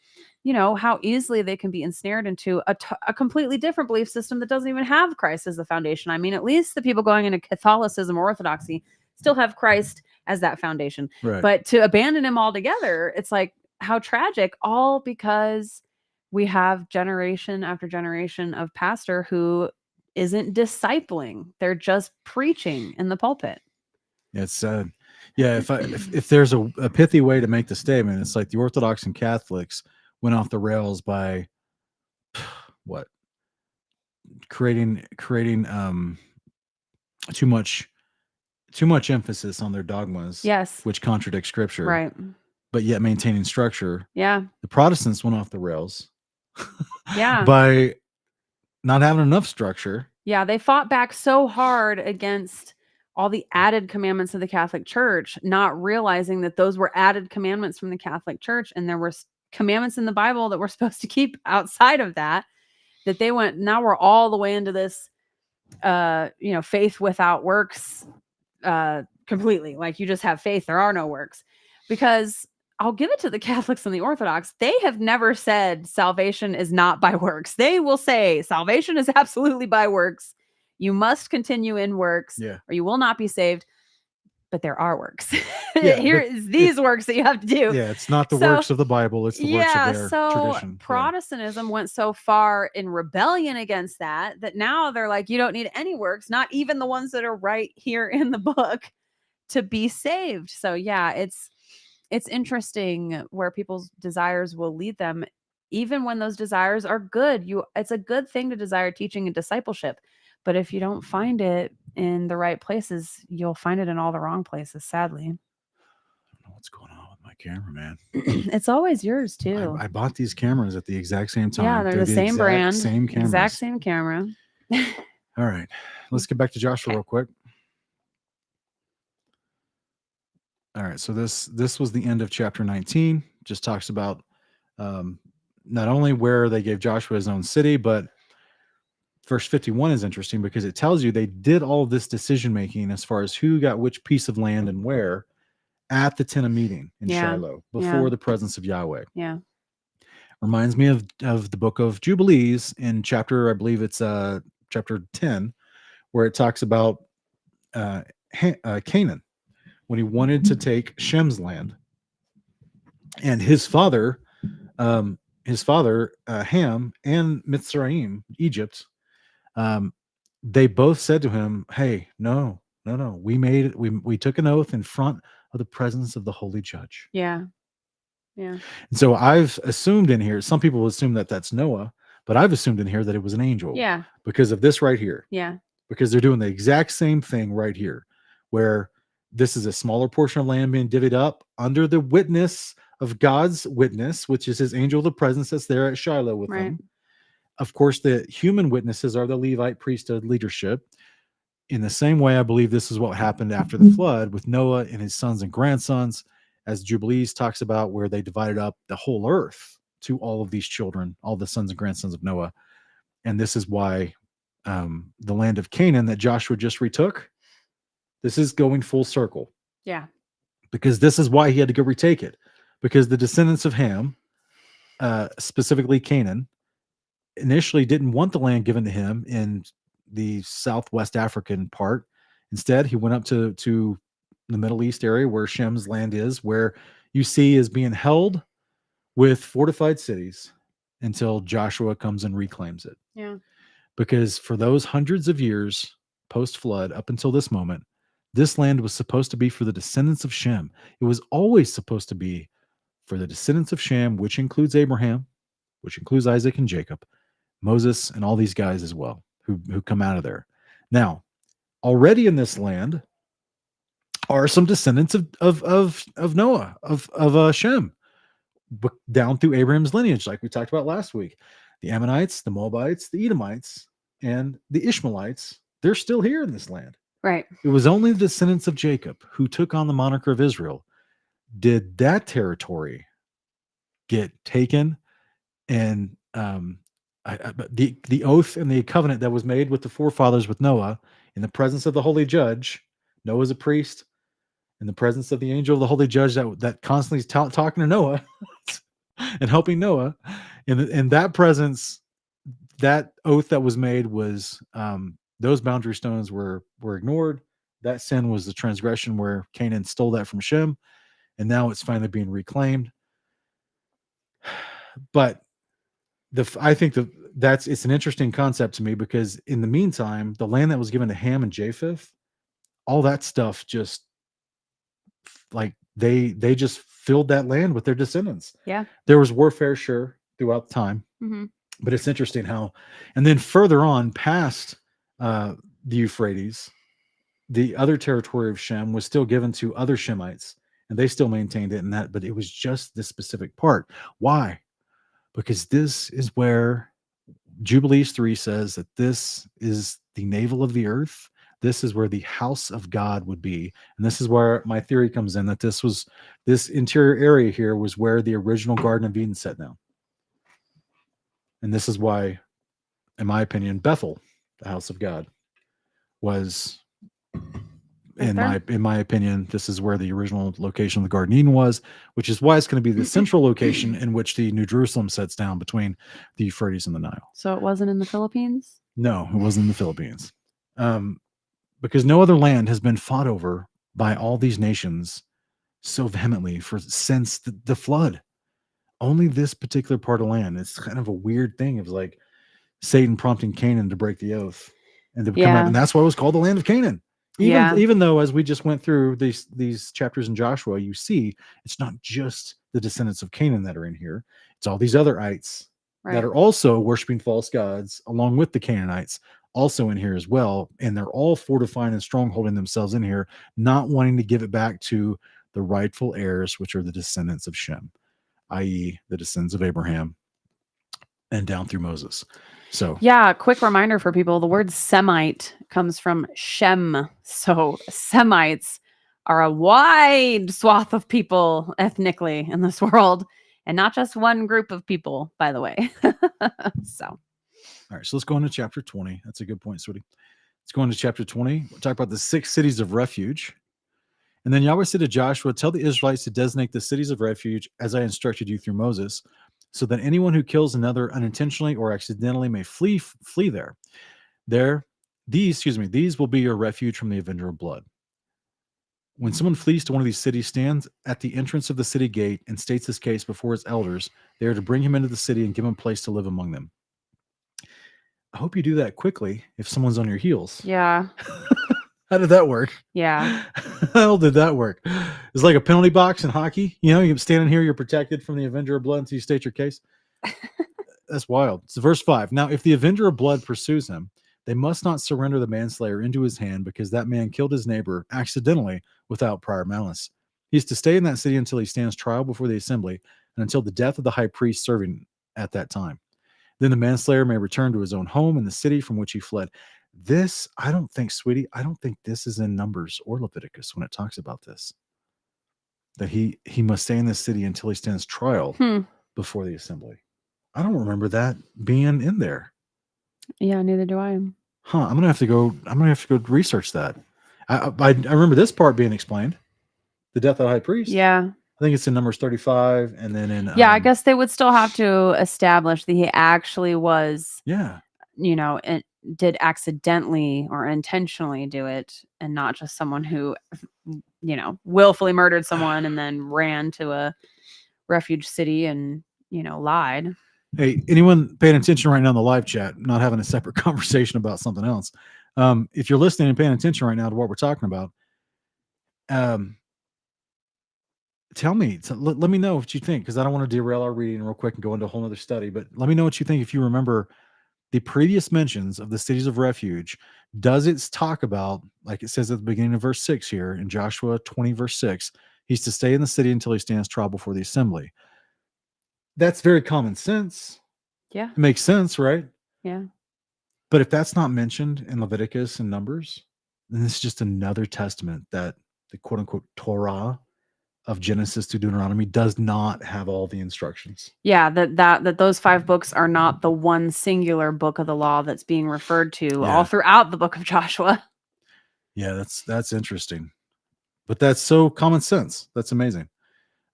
C: How easily they can be ensnared into a completely different belief system that doesn't even have Christ as the foundation. I mean, at least the people going into Catholicism or Orthodoxy still have Christ as that foundation.
B: Right.
C: But to abandon him altogether, it's like, how tragic, all because we have generation after generation of pastor who isn't discipling. They're just preaching in the pulpit.
B: It's sad. Yeah, if there's a pithy way to make the statement, it's like the Orthodox and Catholics went off the rails by what? Creating too much emphasis on their dogmas,
C: Yes.
B: which contradict scripture,
C: Right.
B: but yet maintaining structure.
C: Yeah.
B: The Protestants went off the rails
C: Yeah.
B: by not having enough structure.
C: Yeah, they fought back so hard against all the added commandments of the Catholic Church, not realizing that those were added commandments from the Catholic Church, and there were commandments in the Bible that we're supposed to keep outside of that they went, now we're all the way into this faith without works completely. Like, you just have faith, there are no works. Because I'll give it to the Catholics and the Orthodox, they have never said salvation is not by works. They will say salvation is absolutely by works. You must continue in works, or you will not be saved. But there are works. Here is these works that you have to do.
B: Yeah, it's not the works of the Bible, it's the works of their tradition.
C: Protestantism went so far in rebellion against that now they're like, you don't need any works, not even the ones that are right here in the book, to be saved. So yeah, it's interesting where people's desires will lead them, even when those desires are good. It's a good thing to desire teaching and discipleship, but if you don't find it in the right places, you'll find it in all the wrong places, sadly.
B: I don't know what's going on with my camera, man.
C: It's always yours too.
B: I bought these cameras at the exact same time.
C: Yeah, they're the same brand,
B: same cameras.
C: exact same camera.
B: All right, let's get back to Joshua real quick. All right, so this was the end of chapter 19. Just talks about not only where they gave Joshua his own city, but verse 51 is interesting because it tells you they did all of this decision making as far as who got which piece of land and where at the tent of meeting in Shiloh before the presence of Yahweh.
C: Yeah.
B: Reminds me of the book of Jubilees in chapter, I believe it's chapter 10, where it talks about Canaan when he wanted to take Shem's land, and his father Ham and Mitzrayim, Egypt, they both said to him, "Hey, no, we took an oath in front of the presence of the holy judge."
C: Yeah. Yeah.
B: And so I've assumed in here, some people assume that that's Noah, but I've assumed in here that it was an angel.
C: Yeah.
B: Because of this right here.
C: Yeah.
B: Because they're doing the exact same thing right here, where this is a smaller portion of land being divvied up under the witness of God's witness, which is his angel of the presence that's there at Shiloh with them. Of course, the human witnesses are the Levite priesthood leadership. In the same way, I believe this is what happened after the flood with Noah and his sons and grandsons, as Jubilees talks about, where they divided up the whole earth to all of these children, all the sons and grandsons of Noah. And this is why the land of Canaan that Joshua just retook, this is going full circle.
C: Yeah.
B: Because this is why he had to go retake it. Because the descendants of Ham, specifically Canaan, initially didn't want the land given to him in the southwest African part. Instead, he went up to the Middle East area where Shem's land is, where you see is being held with fortified cities until Joshua comes and reclaims it.
C: Yeah.
B: Because for those hundreds of years post flood up until this moment, this land was supposed to be for the descendants of Shem. It was always supposed to be for the descendants of Shem, which includes Abraham, which includes Isaac and Jacob, Moses, and all these guys as well who come out of there. Now, already in this land are some descendants of Noah, of Shem, down through Abraham's lineage, like we talked about last week. The Ammonites, the Moabites, the Edomites, and the Ishmaelites, they're still here in this land.
C: Right.
B: It was only the descendants of Jacob who took on the moniker of Israel. Did that territory get taken? And the oath and the covenant that was made with the forefathers with Noah in the presence of the holy judge, Noah's a priest, in the presence of the angel of the holy judge that constantly is talking to Noah and helping Noah. In that presence, that oath that was made was those boundary stones were ignored. That sin was the transgression where Canaan stole that from Shem, and now it's finally being reclaimed. But I think it's an interesting concept to me, because in the meantime, the land that was given to Ham and Japheth, all that stuff just like they just filled that land with their descendants.
C: Yeah.
B: There was warfare, sure, throughout time.
C: Mm-hmm.
B: But it's interesting how, and then further on past the Euphrates, the other territory of Shem was still given to other Shemites, and they still maintained it in that, but it was just this specific part. Why? Because this is where Jubilees 3 says that this is the navel of the earth. This is where the house of God would be. And this is where my theory comes in, that this interior area here was where the original Garden of Eden set down. And this is why, in my opinion, Bethel, the house of God, was, in my opinion, this is where the original location of the Garden of Eden was, which is why it's going to be the central location in which the New Jerusalem sets down between the Euphrates and the Nile.
C: So it wasn't in the Philippines?
B: No, it wasn't in the Philippines. Because no other land has been fought over by all these nations so vehemently since the flood. Only this particular part of land. It's kind of a weird thing. It was like Satan prompting Canaan to break the oath and to become out, and that's why it was called the land of Canaan. Even though, as we just went through these chapters in Joshua, you see it's not just the descendants of Canaan that are in here. It's all these other ites that are also worshiping false gods along with the Canaanites, also in here as well. And they're all fortifying and strongholding themselves in here, not wanting to give it back to the rightful heirs, which are the descendants of Shem, i.e. the descendants of Abraham and down through Moses. So
C: yeah, quick reminder for people, the word Semite comes from Shem. So Semites are a wide swath of people ethnically in this world, and not just one group of people, by the way. So
B: all right, so let's go into chapter 20. That's a good point, sweetie. Let's go into chapter 20. We'll talk about the 6 cities of refuge. And then Yahweh said to Joshua, tell the Israelites to designate the cities of refuge as I instructed you through Moses, so that anyone who kills another unintentionally or accidentally may flee there. These will be your refuge from the avenger of blood. When someone flees to one of these cities, stands at the entrance of the city gate and states his case before his elders, they are to bring him into the city and give him a place to live among them. I hope you do that quickly if someone's on your heels.
C: yeah.
B: How did that work?
C: Yeah.
B: How did that work? It's like a penalty box in hockey. You know, you stand in here, you're protected from the avenger of blood until you state your case. That's wild. It's verse 5. Now, if the avenger of blood pursues him, they must not surrender the manslayer into his hand, because that man killed his neighbor accidentally without prior malice. He is to stay in that city until he stands trial before the assembly and until the death of the high priest serving at that time. Then the manslayer may return to his own home in the city from which he fled. This, I don't think, sweetie, I don't think this is in Numbers or Leviticus when it talks about this. That he must stay in this city until he stands trial before the assembly. I don't remember that being in there.
C: Yeah, neither do I.
B: Huh, I'm gonna have to go research that. I remember this part being explained. The death of the high priest.
C: Yeah.
B: I think it's in Numbers 35, and then in
C: I guess they would still have to establish that he actually was, and did accidentally or intentionally do it, and not just someone who willfully murdered someone and then ran to a refuge city and, lied.
B: Hey, anyone paying attention right now in the live chat, not having a separate conversation about something else. If you're listening and paying attention right now to what we're talking about, tell me, let me know what you think, because I don't want to derail our reading real quick and go into a whole other study, but let me know what you think if you remember the previous mentions of the cities of refuge. Does it talk about, like it says at the beginning of verse 6 here in Joshua 20, verse 6, he's to stay in the city until he stands trial before the assembly. That's very common sense.
C: Yeah.
B: It makes sense, right?
C: Yeah.
B: But if that's not mentioned in Leviticus and Numbers, then it's just another testament that the quote unquote Torah of Genesis to Deuteronomy does not have all the instructions.
C: Yeah, that those 5 books are not the one singular book of the law that's being referred to all throughout the book of Joshua.
B: Yeah, that's interesting. But that's so common sense. That's amazing.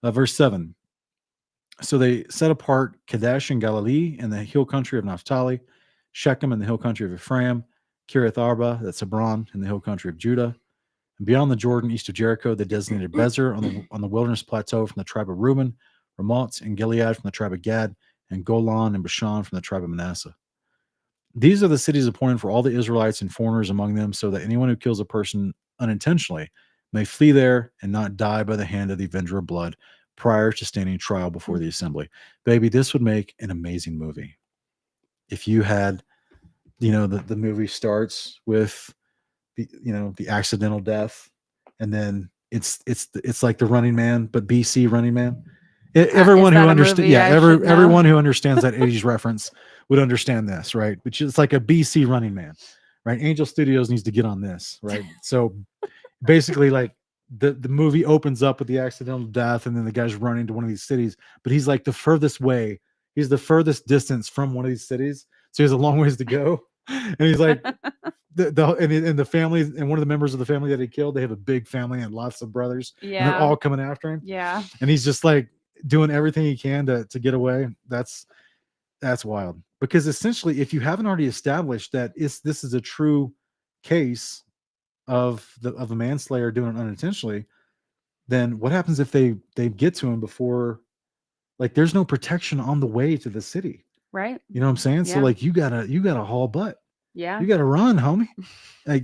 B: Verse 7. So they set apart Kadesh in Galilee and the hill country of Naphtali, Shechem in the hill country of Ephraim, Kiriath Arba, that's Hebron in the hill country of Judah. And beyond the Jordan, east of Jericho, they designated Bezer on the wilderness plateau from the tribe of Reuben, Ramoth and Gilead from the tribe of Gad, and Golan and Bashan from the tribe of Manasseh. These are the cities appointed for all the Israelites and foreigners among them, so that anyone who kills a person unintentionally may flee there and not die by the hand of the avenger of blood prior to standing trial before the assembly. Baby, this would make an amazing movie. If you had, the movie starts with the accidental death, and then it's like the Running Man, but BC Running Man. Everyone who understands, everyone who understands that 80s reference would understand this, right? Which is like a BC Running Man, right? Angel Studios needs to get on this, right? So basically, like the movie opens up with the accidental death, and then the guy's running to one of these cities, but he's like the furthest way. He's the furthest distance from one of these cities, so he has a long ways to go. And he's like, the family, and one of the members of the family that he killed, they have a big family and lots of brothers, and they're all coming after him.
C: Yeah.
B: And he's just like doing everything he can to get away. That's wild, because essentially, if you haven't already established that this is a true case of a manslayer doing it unintentionally, then what happens if they get to him before, like, there's no protection on the way to the city,
C: right?
B: You know what I'm saying? So like you gotta haul butt.
C: Yeah,
B: you gotta run, homie. Like,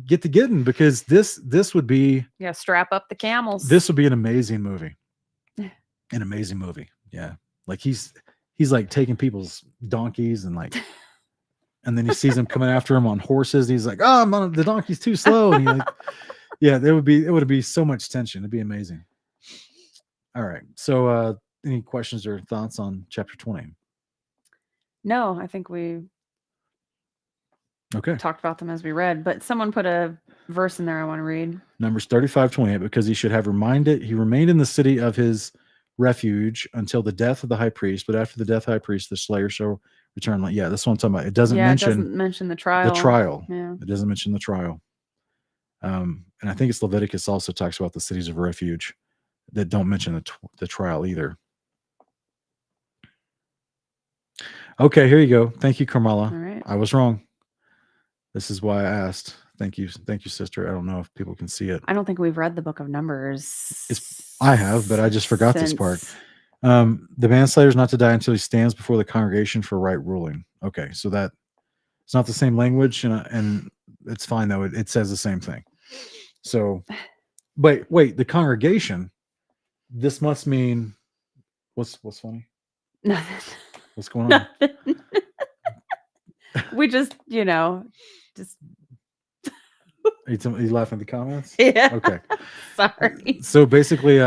B: get to getting, because this would be,
C: strap up the camels.
B: this would be an amazing movie. An amazing movie. Yeah, like he's like taking people's donkeys and like, and then he sees them coming after him on horses. He's like, oh, the donkey's too slow. And he like, it would be so much tension. It'd be amazing. All right. So any questions or thoughts on chapter 20?
C: No, I think we talked about them as we read, but someone put a verse in there I want to read. Numbers
B: 35:28, because he should have he remained in the city of his refuge until the death of the high priest, but after the death of the high priest, the slayer shall return. Like, that's what I'm talking about. It doesn't mention
C: the trial.
B: Yeah. It doesn't mention the trial. And I think it's Leviticus also talks about the cities of refuge that don't mention the trial either. Okay, here you go. Thank you, Carmela.
C: All right.
B: I was wrong. This is why I asked. Thank you, sister. I don't know if people can see it.
C: I don't think we've read the book of Numbers.
B: I have, but I just forgot this part. The manslayer is not to die until he stands before the congregation for right ruling. Okay, so that it's not the same language, and it's fine though. It says the same thing. So, wait, the congregation. This must mean what's funny?
C: Nothing.
B: What's going on?
C: We just.
B: Are you laughing at the comments?
C: Yeah.
B: Okay.
C: Sorry.
B: So basically,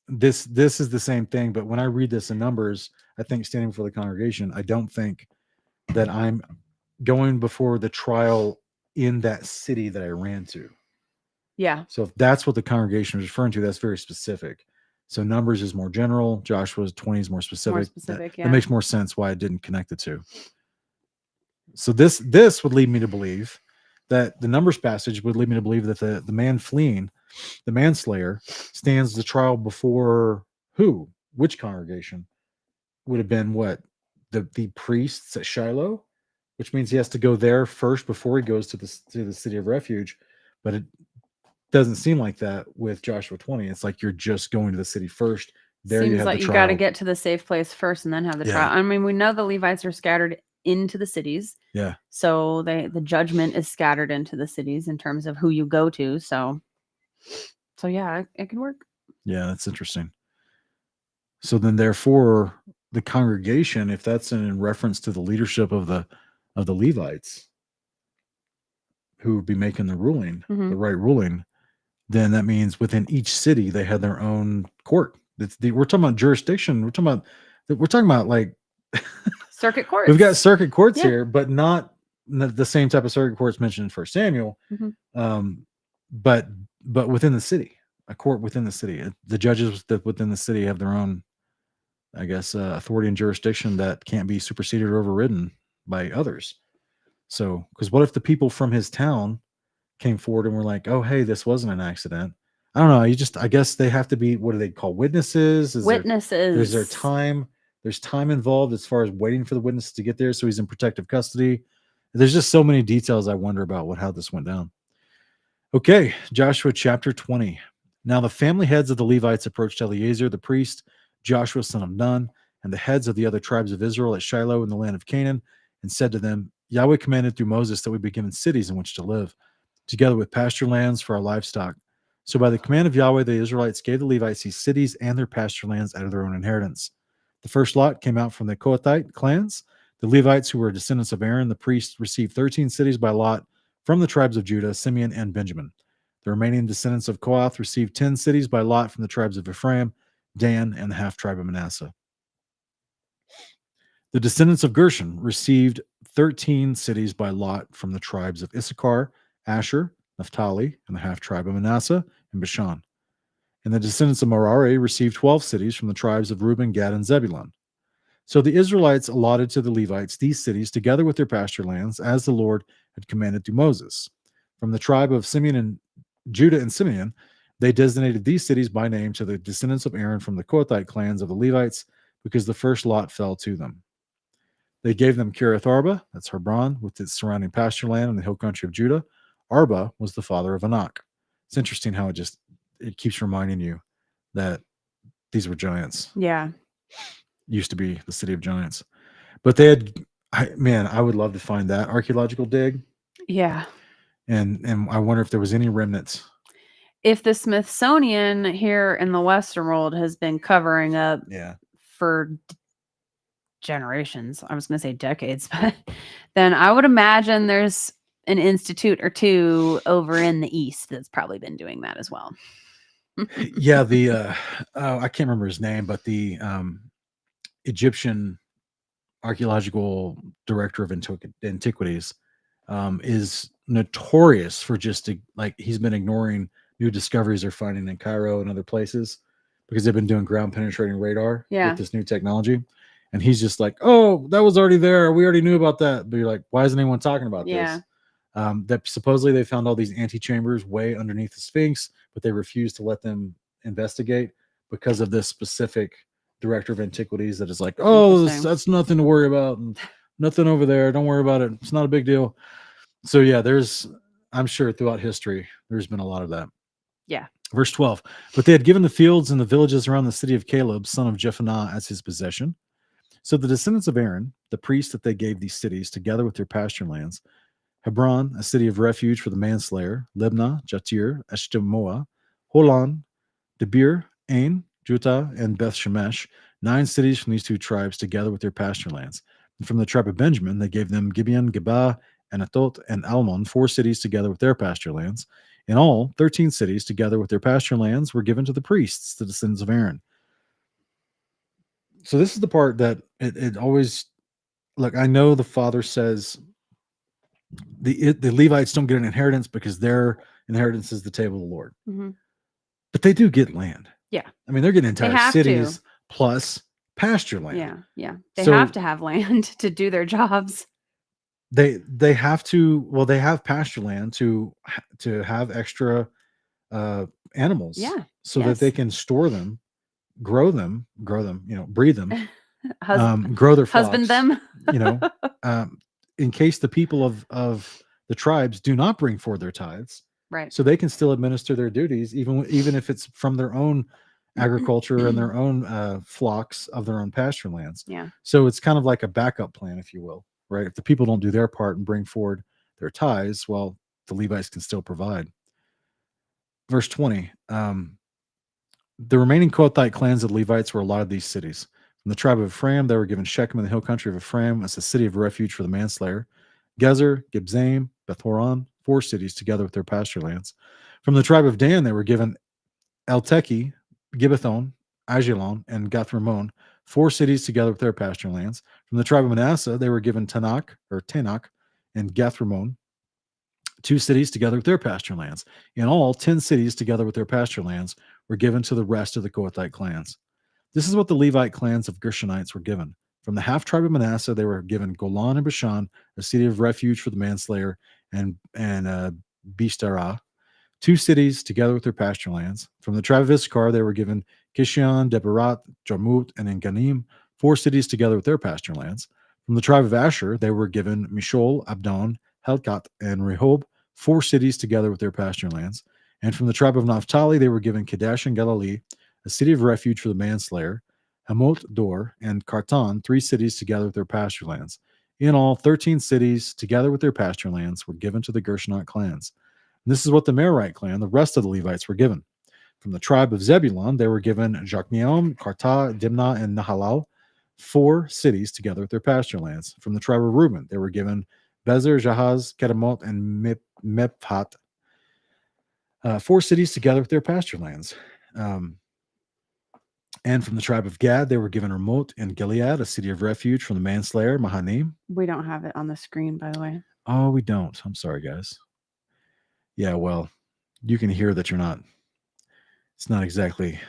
B: this is the same thing, but when I read this in Numbers, I think standing before the congregation, I don't think that I'm going before the trial in that city that I ran to.
C: Yeah.
B: So if that's what the congregation is referring to, that's very specific. So Numbers is more general. Joshua's 20 is more specific. That makes more sense why I didn't connect the two. So this would lead me to believe that the Numbers passage would lead me to believe that the man fleeing, the manslayer, stands the trial before who? Which congregation? Would have been what? The priests at Shiloh, which means he has to go there first before he goes to the city of refuge. But Doesn't seem like that with Joshua 20. It's like you're just going to the city first. There you
C: Seems
B: have
C: like
B: the
C: you
B: trial.
C: got to get to the safe place first and then have the
B: Yeah.
C: trial. I mean, we know the Levites are scattered into the cities.
B: Yeah.
C: So the judgment is scattered into the cities in terms of who you go to. So yeah, it can work.
B: Yeah, that's interesting. So then therefore the congregation, if that's in reference to the leadership of the Levites who would be making the ruling, the right ruling, then that means within each city they had their own court. We're talking about jurisdiction. We're talking about like
C: Circuit courts.
B: we've got circuit courts
C: Yeah.
B: here, but not the same type of circuit courts mentioned in First Samuel. But within the city, a court within the city. The judges that within the city have their own, I guess, authority and jurisdiction that can't be superseded or overridden by others. So, because what if the people from his town came forward and were like, "Oh, hey, this wasn't an accident"? I don't know. I guess they have to be. What do they call witnesses?
C: Witnesses.
B: There's time. There's time involved as far as waiting for the witness to get there, so he's in protective custody. There's just so many details I wonder about how this went down. Okay, Joshua chapter 20. Now the family heads of the Levites approached Eleazar the priest, Joshua son of Nun, and the heads of the other tribes of Israel at Shiloh in the land of Canaan, and said to them, Yahweh commanded through Moses that we be given cities in which to live, together with pasture lands for our livestock. So by the command of Yahweh, the Israelites gave the Levites these cities and their pasture lands out of their own inheritance. The first lot came out from the Kohathite clans. The Levites, who were descendants of Aaron, the priest, received 13 cities by lot from the tribes of Judah, Simeon, and Benjamin. The remaining descendants of Kohath received 10 cities by lot from the tribes of Ephraim, Dan, and the half-tribe of Manasseh. The descendants of Gershon received 13 cities by lot from the tribes of Issachar, Asher, Naphtali, and the half-tribe of Manasseh, and Bashan. And the descendants of Merari received 12 cities from the tribes of Reuben, Gad, and Zebulun. So the Israelites allotted to the Levites these cities together with their pasture lands, as the Lord had commanded through Moses. From the tribe of Simeon and Judah and Simeon, they designated these cities by name to the descendants of Aaron from the Kohathite clans of the Levites, because the first lot fell to them. They gave them Kiriath Arba, that's Hebron, with its surrounding pasture land in the hill country of Judah. Arba was the father of Enoch. It's interesting how it keeps reminding you that these were giants.
C: Yeah.
B: Used to be the city of giants. But they had, I would love to find that archaeological dig.
C: Yeah.
B: And I wonder if there was any remnants.
C: If the Smithsonian here in the Western world has been covering up for generations, I was going to say decades, but then I would imagine there's an institute or two over in the East that's probably been doing that as well.
B: Yeah, I can't remember his name, but the Egyptian archaeological director of antiquities is notorious for he's been ignoring new discoveries they're finding in Cairo and other places because they've been doing ground penetrating radar with this new technology. And he's just like, oh, that was already there. We already knew about that. But you're like, why isn't anyone talking about this? That supposedly they found all these antechambers way underneath the Sphinx, but they refused to let them investigate because of this specific director of antiquities that is like, oh, that's nothing to worry about. And nothing over there. Don't worry about it. It's not a big deal. So yeah, I'm sure throughout history, there's been a lot of that.
C: Yeah.
B: Verse 12, but they had given the fields and the villages around the city of Caleb, son of Jephunneh, as his possession. So the descendants of Aaron, the priest that they gave these cities, together with their pasture lands, Hebron, a city of refuge for the manslayer, Libnah, Jatir, Eshtemoa, Holon, Debir, Ain, Juttah, and Beth Shemesh, 9 cities from these two tribes, together with their pasture lands. And from the tribe of Benjamin, they gave them Gibeon, Gebah, Anatot, and Almon, 4 cities together with their pasture lands. In all, 13 cities together with their pasture lands were given to the priests, the descendants of Aaron. So this is the part that it always, look, I know the Father says the Levites don't get an inheritance because their inheritance is the table of the Lord.
C: Mm-hmm.
B: But they do get land.
C: Yeah.
B: I mean, they're getting entire cities plus pasture land.
C: Yeah. They have to have land to do their jobs.
B: They have to, well, they have pasture land to have extra animals.
C: Yeah.
B: So that they can store them, grow them, breed them, grow their flocks,
C: husband them,
B: in case the people of the tribes do not bring forth their tithes,
C: Right.
B: So they can still administer their duties, even if it's from their own agriculture and their own flocks of their own pasture lands.
C: Yeah.
B: So it's kind of like a backup plan, if you will, right? If the people don't do their part and bring forward their tithes, well, the Levites can still provide. Verse 20, the remaining Kohathite clans of the Levites were allotted these cities. From the tribe of Ephraim, they were given Shechem in the hill country of Ephraim as a city of refuge for the manslayer. Gezer, Gibzaim, Beth-horon, 4 cities together with their pasture lands. From the tribe of Dan, they were given Elteki, Gibbethon, Ajalon, and Gath-Rimmon, 4 cities together with their pasture lands. From the tribe of Manasseh, they were given Tanakh, and Gath-Rimmon, 2 cities together with their pasture lands. In all, 10 cities together with their pasture lands were given to the rest of the Kohathite clans. This is what the Levite clans of Gershonites were given. From the half tribe of Manasseh, they were given Golan and Bashan, a city of refuge for the manslayer, and Bishtarah, 2 cities together with their pasture lands. From the tribe of Issachar, they were given Kishion, Debarat, Jarmut, and Enganim, 4 cities together with their pasture lands. From the tribe of Asher, they were given Mishol, Abdon, Helkat, and Rehob, 4 cities together with their pasture lands. And from the tribe of Naphtali, they were given Kadesh and Galilee, a city of refuge for the manslayer, Hamot Dor, and Kartan, 3 cities together with their pasture lands. In all, 13 cities together with their pasture lands were given to the Gershonite clans. And this is what the Merarite clan, the rest of the Levites, were given. From the tribe of Zebulun, they were given Jokneam, Karta, Dimnah, and Nahalal, 4 cities together with their pasture lands. From the tribe of Reuben, they were given Bezer, Jahaz, Kedemot, and Mephat, 4 cities together with their pasture lands. And from the tribe of Gad, they were given Ramoth and Gilead, a city of refuge from the manslayer, Mahanaim.
C: We don't have it on the screen, by the way.
B: Oh, we don't. I'm sorry, guys. Yeah, well, you can hear that it's not exactly.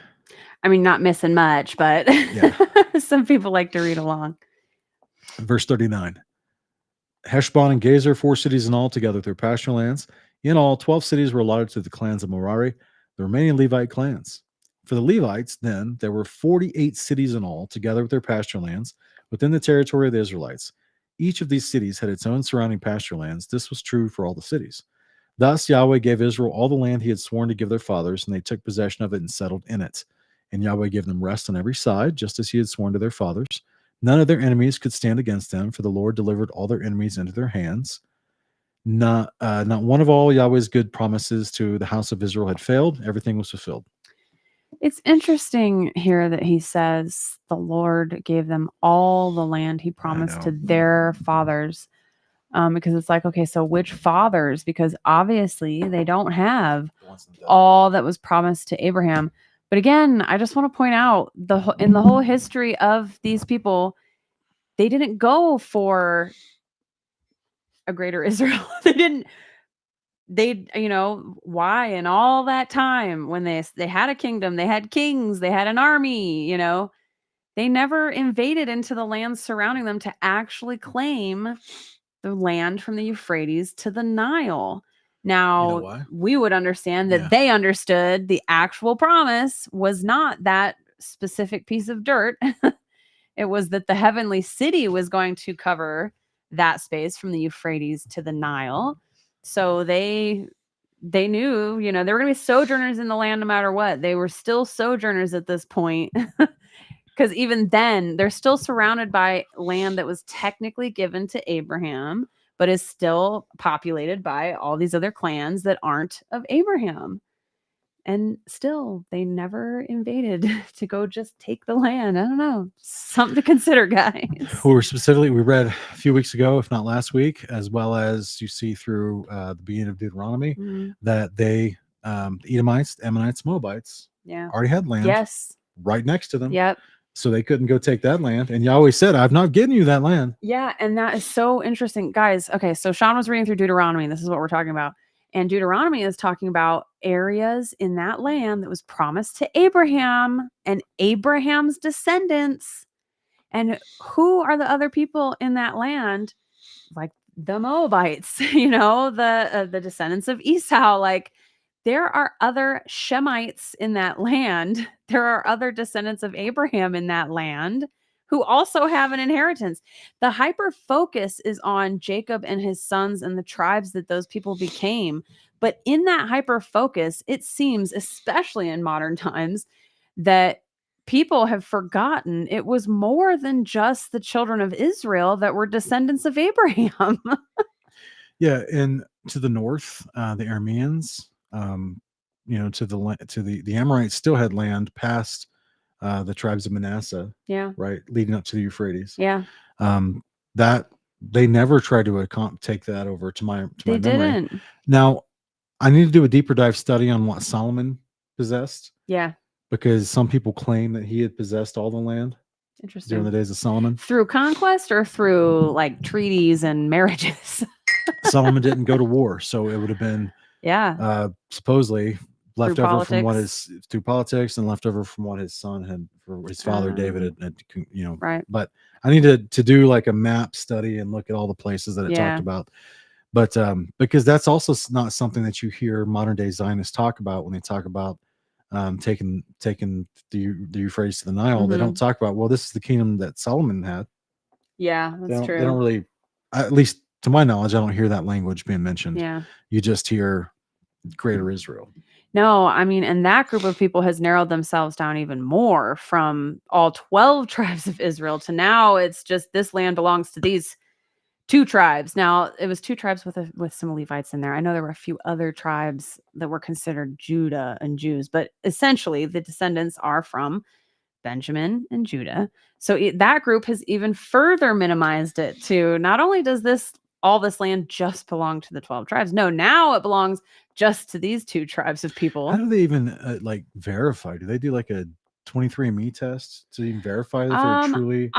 C: I mean, not missing much, but
B: Yeah.
C: some people like to read along.
B: Verse 39. Heshbon and Gezer, 4 cities in all, together with their pasture lands. In all, 12 cities were allotted to the clans of Merari, the remaining Levite clans. For the Levites, then, there were 48 cities in all, together with their pasture lands, within the territory of the Israelites. Each of these cities had its own surrounding pasture lands. This was true for all the cities. Thus Yahweh gave Israel all the land he had sworn to give their fathers, and they took possession of it and settled in it. And Yahweh gave them rest on every side, just as he had sworn to their fathers. None of their enemies could stand against them, for the Lord delivered all their enemies into their hands. Not one of all Yahweh's good promises to the house of Israel had failed. Everything was fulfilled.
C: It's interesting here that he says the Lord gave them all the land he promised to their fathers. Because it's like, okay, so which fathers? Because obviously they don't have all that was promised to Abraham. But again, I just want to point out in the whole history of these people, they didn't go for a greater Israel. Why in all that time when they had a kingdom, they had kings, they had an army, they never invaded into the land surrounding them to actually claim the land from the Euphrates to the Nile. Now, we would understand that they understood the actual promise was not that specific piece of dirt. It was that the heavenly city was going to cover that space from the Euphrates to the Nile. So they knew, they were going to be sojourners in the land no matter what. They were still sojourners at this point. Because even then, they're still surrounded by land that was technically given to Abraham, but is still populated by all these other clans that aren't of Abraham. And still, they never invaded to go just take the land. I don't know. Something to consider, guys.
B: We read a few weeks ago, if not last week, as well as you see through the beginning of Deuteronomy, that they, the Edomites, Ammonites, Moabites, already had land right next to them.
C: Yep.
B: So they couldn't go take that land. And Yahweh said, I've not given you that land.
C: Yeah, and that is so interesting. Guys, okay, so Sean was reading through Deuteronomy. This is what we're talking about. And Deuteronomy is talking about areas in that land that was promised to Abraham and Abraham's descendants. And who are the other people in that land? Like the Moabites, the descendants of Esau. Like there are other Shemites in that land. There are other descendants of Abraham in that land who also have an inheritance. The hyper focus is on Jacob and his sons and the tribes that those people became. But in that hyper focus, it seems, especially in modern times, that people have forgotten it was more than just the children of Israel that were descendants of Abraham.
B: Yeah, and to the north, the Arameans, to the Amorites still had land past the tribes of Manasseh,
C: Yeah.
B: right, leading up to the Euphrates.
C: Yeah.
B: That they never tried to take that over to my
C: They
B: memory.
C: didn't.
B: Now, I need to do a deeper dive study on what Solomon possessed,
C: Yeah.
B: because some people claim that he had possessed all the land during
C: Interesting.
B: the days of Solomon.
C: Through conquest or through like treaties and marriages?
B: Solomon didn't go to war, so it would have been
C: Yeah.
B: supposedly left over from what
C: politics.
B: through politics and left over from what his son had, for his father David had
C: Right.
B: But I need to do like a map study and look at all the places that it
C: Yeah.
B: talked about. But because that's also not something that you hear modern day Zionists talk about when they talk about taking the Euphrates to the Nile. They don't talk about, well, this is the kingdom that Solomon had.
C: Yeah,
B: They
C: that's
B: don't
C: true.
B: really, at least to my knowledge, I don't hear that language being mentioned.
C: Yeah.
B: You just hear Greater Israel.
C: No, I mean, and that group of people has narrowed themselves down even more from all 12 tribes of Israel to now it's just this land belongs to these 2 tribes. Now, it was 2 tribes with some Levites in there. I know there were a few other tribes that were considered Judah and Jews, but essentially the descendants are from Benjamin and Judah. So that group has even further minimized it to not only does all this land just belong to the 12 tribes. No, now it belongs just to these 2 tribes of people.
B: How do they even like verify? Do they do like a 23andMe test to even verify that they're truly?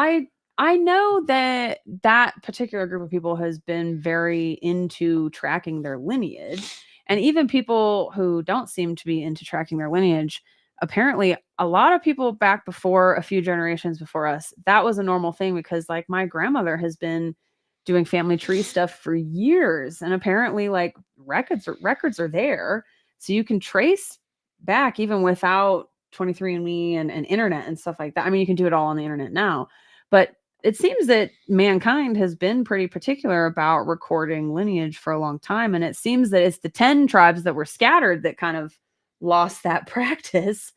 C: I know that particular group of people has been very into tracking their lineage, and even people who don't seem to be into tracking their lineage, apparently a lot of people back before a few generations before us, that was a normal thing because like my grandmother has been doing family tree stuff for years, and apparently like records are there, so you can trace back even without 23andMe and internet and stuff like that. I mean, you can do it all on the internet now, but it seems that mankind has been pretty particular about recording lineage for a long time. And it seems that it's the 10 tribes that were scattered that kind of lost that practice.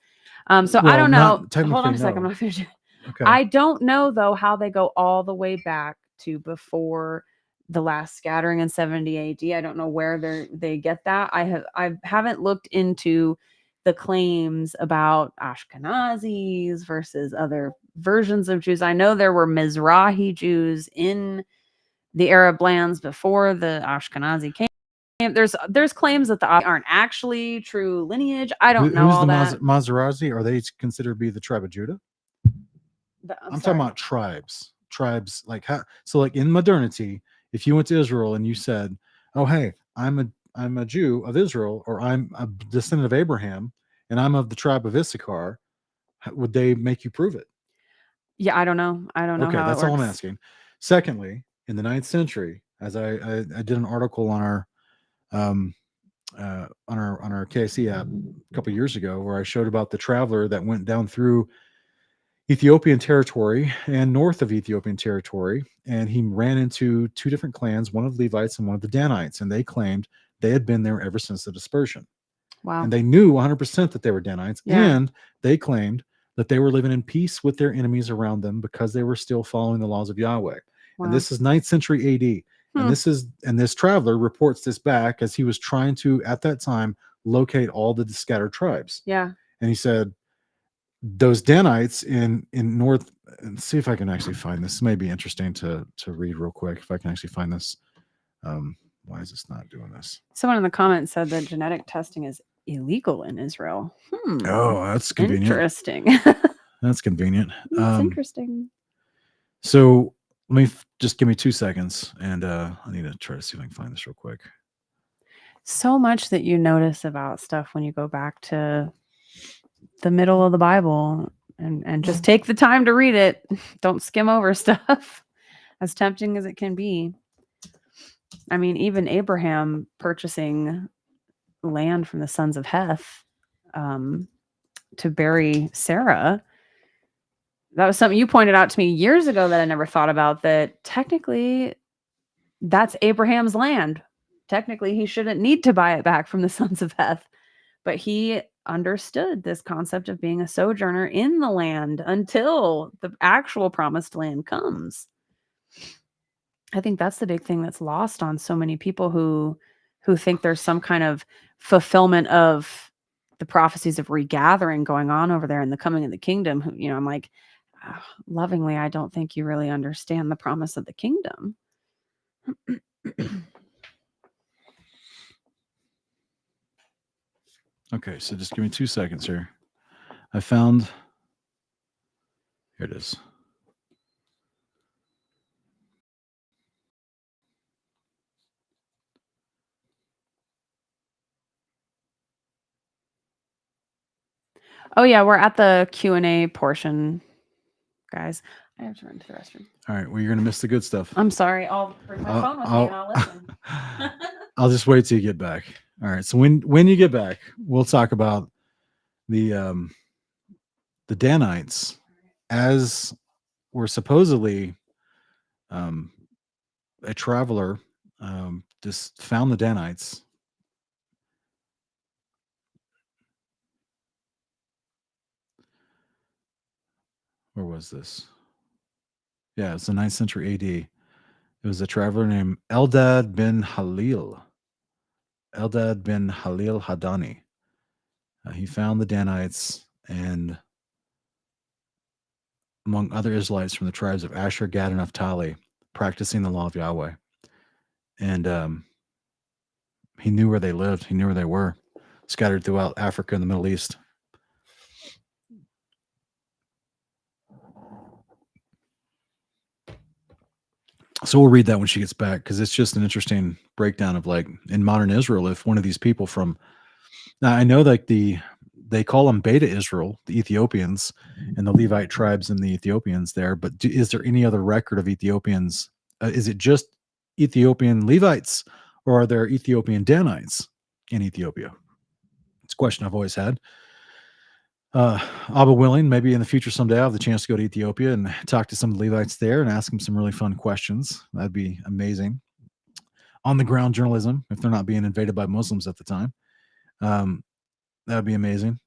C: So I don't know. Hold on a second. I'm not finished.
B: Okay.
C: I don't know, though, how they go all the way back to before the last scattering in 70 AD. I don't know where they get that. I haven't looked into the claims about Ashkenazis versus other versions of Jews. I know there were Mizrahi Jews in the Arab lands before the Ashkenazi came. There's claims that the aren't actually true lineage. I don't know all that.
B: Mizrahi? Are they considered to be the tribe of Judah? I'm talking about tribes. Tribes like how? So like in modernity, if you went to Israel and you said, "Oh hey, I'm a Jew of Israel, or I'm a descendant of Abraham, and I'm of the tribe of Issachar," would they make you prove it?
C: Yeah, I don't know. I don't know
B: Okay,
C: how
B: that's
C: it
B: all I'm
C: works.
B: asking. Secondly, in the 9th century, as I did an article on our on our KSC app a couple years ago, where I showed about the traveler that went down through Ethiopian territory and north of Ethiopian territory, and he ran into 2 different clans, one of Levites and one of the Danites, and they claimed they had been there ever since the dispersion.
C: Wow.
B: And they knew 100% that they were Danites,
C: Yeah.
B: and they claimed that they were living in peace with their enemies around them because they were still following the laws of Yahweh.
C: Wow.
B: And this is 9th century AD. And this traveler reports this back as he was trying to, at that time, locate all the scattered tribes.
C: Yeah.
B: And he said, those Danites in north, and see if I can actually find this. This may be interesting to read real quick if I can actually find this. Why is this not doing this?
C: Someone in the comments said that genetic testing is illegal in Israel.
B: Oh, that's convenient.
C: Interesting.
B: That's convenient.
C: That's interesting.
B: So let me just give me 2 seconds, and I need to try to see if I can find this real quick.
C: So much that you notice about stuff when you go back to the middle of the Bible and just take the time to read it. Don't skim over stuff, as tempting as it can be. I mean, even Abraham purchasing land from the sons of Heth to bury Sarah. That was something you pointed out to me years ago that I never thought about, that technically that's Abraham's land. technically he shouldn't need to buy it back from the sons of Heth, but he understood this concept of being a sojourner in the land until the actual promised land comes. I think that's the big thing that's lost on so many people who think there's some kind of fulfillment of the prophecies of regathering going on over there in the coming of the kingdom. I'm like, lovingly, I don't think you really understand the promise of the kingdom.
B: Okay, so just give me 2 seconds here. I found, here it is.
C: Oh yeah, we're at the Q&A portion, guys. I have to run to the restroom.
B: All right, well, you're going to miss the good stuff.
C: I'm sorry. I'll bring my phone with me and I'll listen.
B: I'll just wait till you get back. All right, so when you get back, we'll talk about the Danites, as were supposedly a traveler just found the Danites. Where was this? Yeah, it's the 9th century AD. It was a traveler named Eldad bin Halil Hadani. He found the Danites, and among other Israelites from the tribes of Asher, Gad, and Naphtali, practicing the law of Yahweh. And he knew where they lived. He knew where they were, scattered throughout Africa and the Middle East. So we'll read that when she gets back, because it's just an interesting breakdown of, like, in modern Israel, if one of these people from, now I know like they call them Beta Israel, the Ethiopians, and the Levite tribes and the Ethiopians there, but is there any other record of Ethiopians? Is it just Ethiopian Levites, or are there Ethiopian Danites in Ethiopia? It's a question I've always had. Abba willing, maybe in the future someday I'll have the chance to go to Ethiopia and talk to some of the Levites there and ask them some really fun questions. That'd be amazing. On the ground journalism, if they're not being invaded by Muslims at the time. That'd be amazing.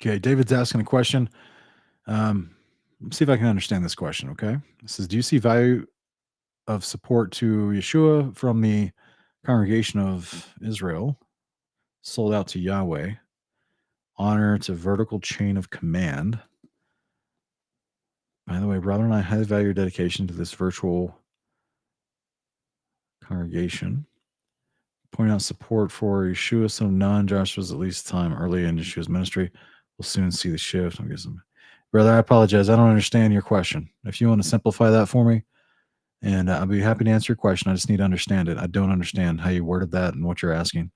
B: Okay, David's asking a question. Let's see if I can understand this question, okay? It says, do you see value of support to Yeshua from the congregation of Israel, sold out to Yahweh, honor to vertical chain of command? By the way, brother and I highly value your dedication to this virtual congregation. Point out support for Yeshua, son of Nun. Josh was at least time early in Yeshua's ministry. We'll soon see the shift. I'm guessing. Brother, I apologize. I don't understand your question. If you want to simplify that for me, and I'll be happy to answer your question. I just need to understand it. I don't understand how you worded that and what you're asking.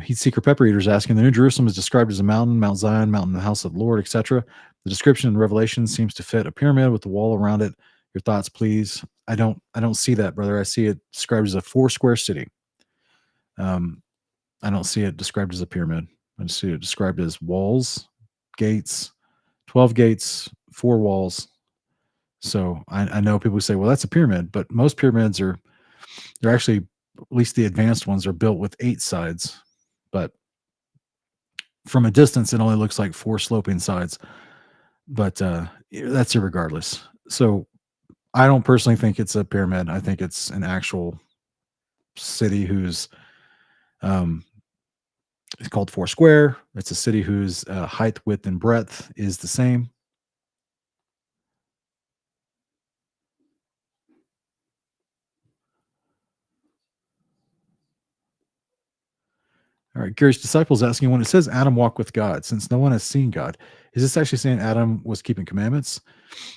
B: Heat Seeker Pepper Eater is asking, the New Jerusalem is described as a mountain, Mount Zion, mountain, the house of the Lord, etc. The description in Revelation seems to fit a pyramid with the wall around it. Your thoughts, please. I don't see that, brother. I see it described as a 4-square city. I don't see it described as a pyramid. I see it described as walls, gates, 12 gates, 4 walls. So I know people say, well, that's a pyramid, but most pyramids they're actually, at least the advanced ones, are built with 8 sides. But from a distance, it only looks like 4 sloping sides. But that's irregardless. So I don't personally think it's a pyramid. I think it's an actual city whose it's called 4 square. It's a city whose height, width, and breadth is the same. All right, Curious Disciples asking, when it says Adam walked with God, since no one has seen God, is this actually saying Adam was keeping commandments?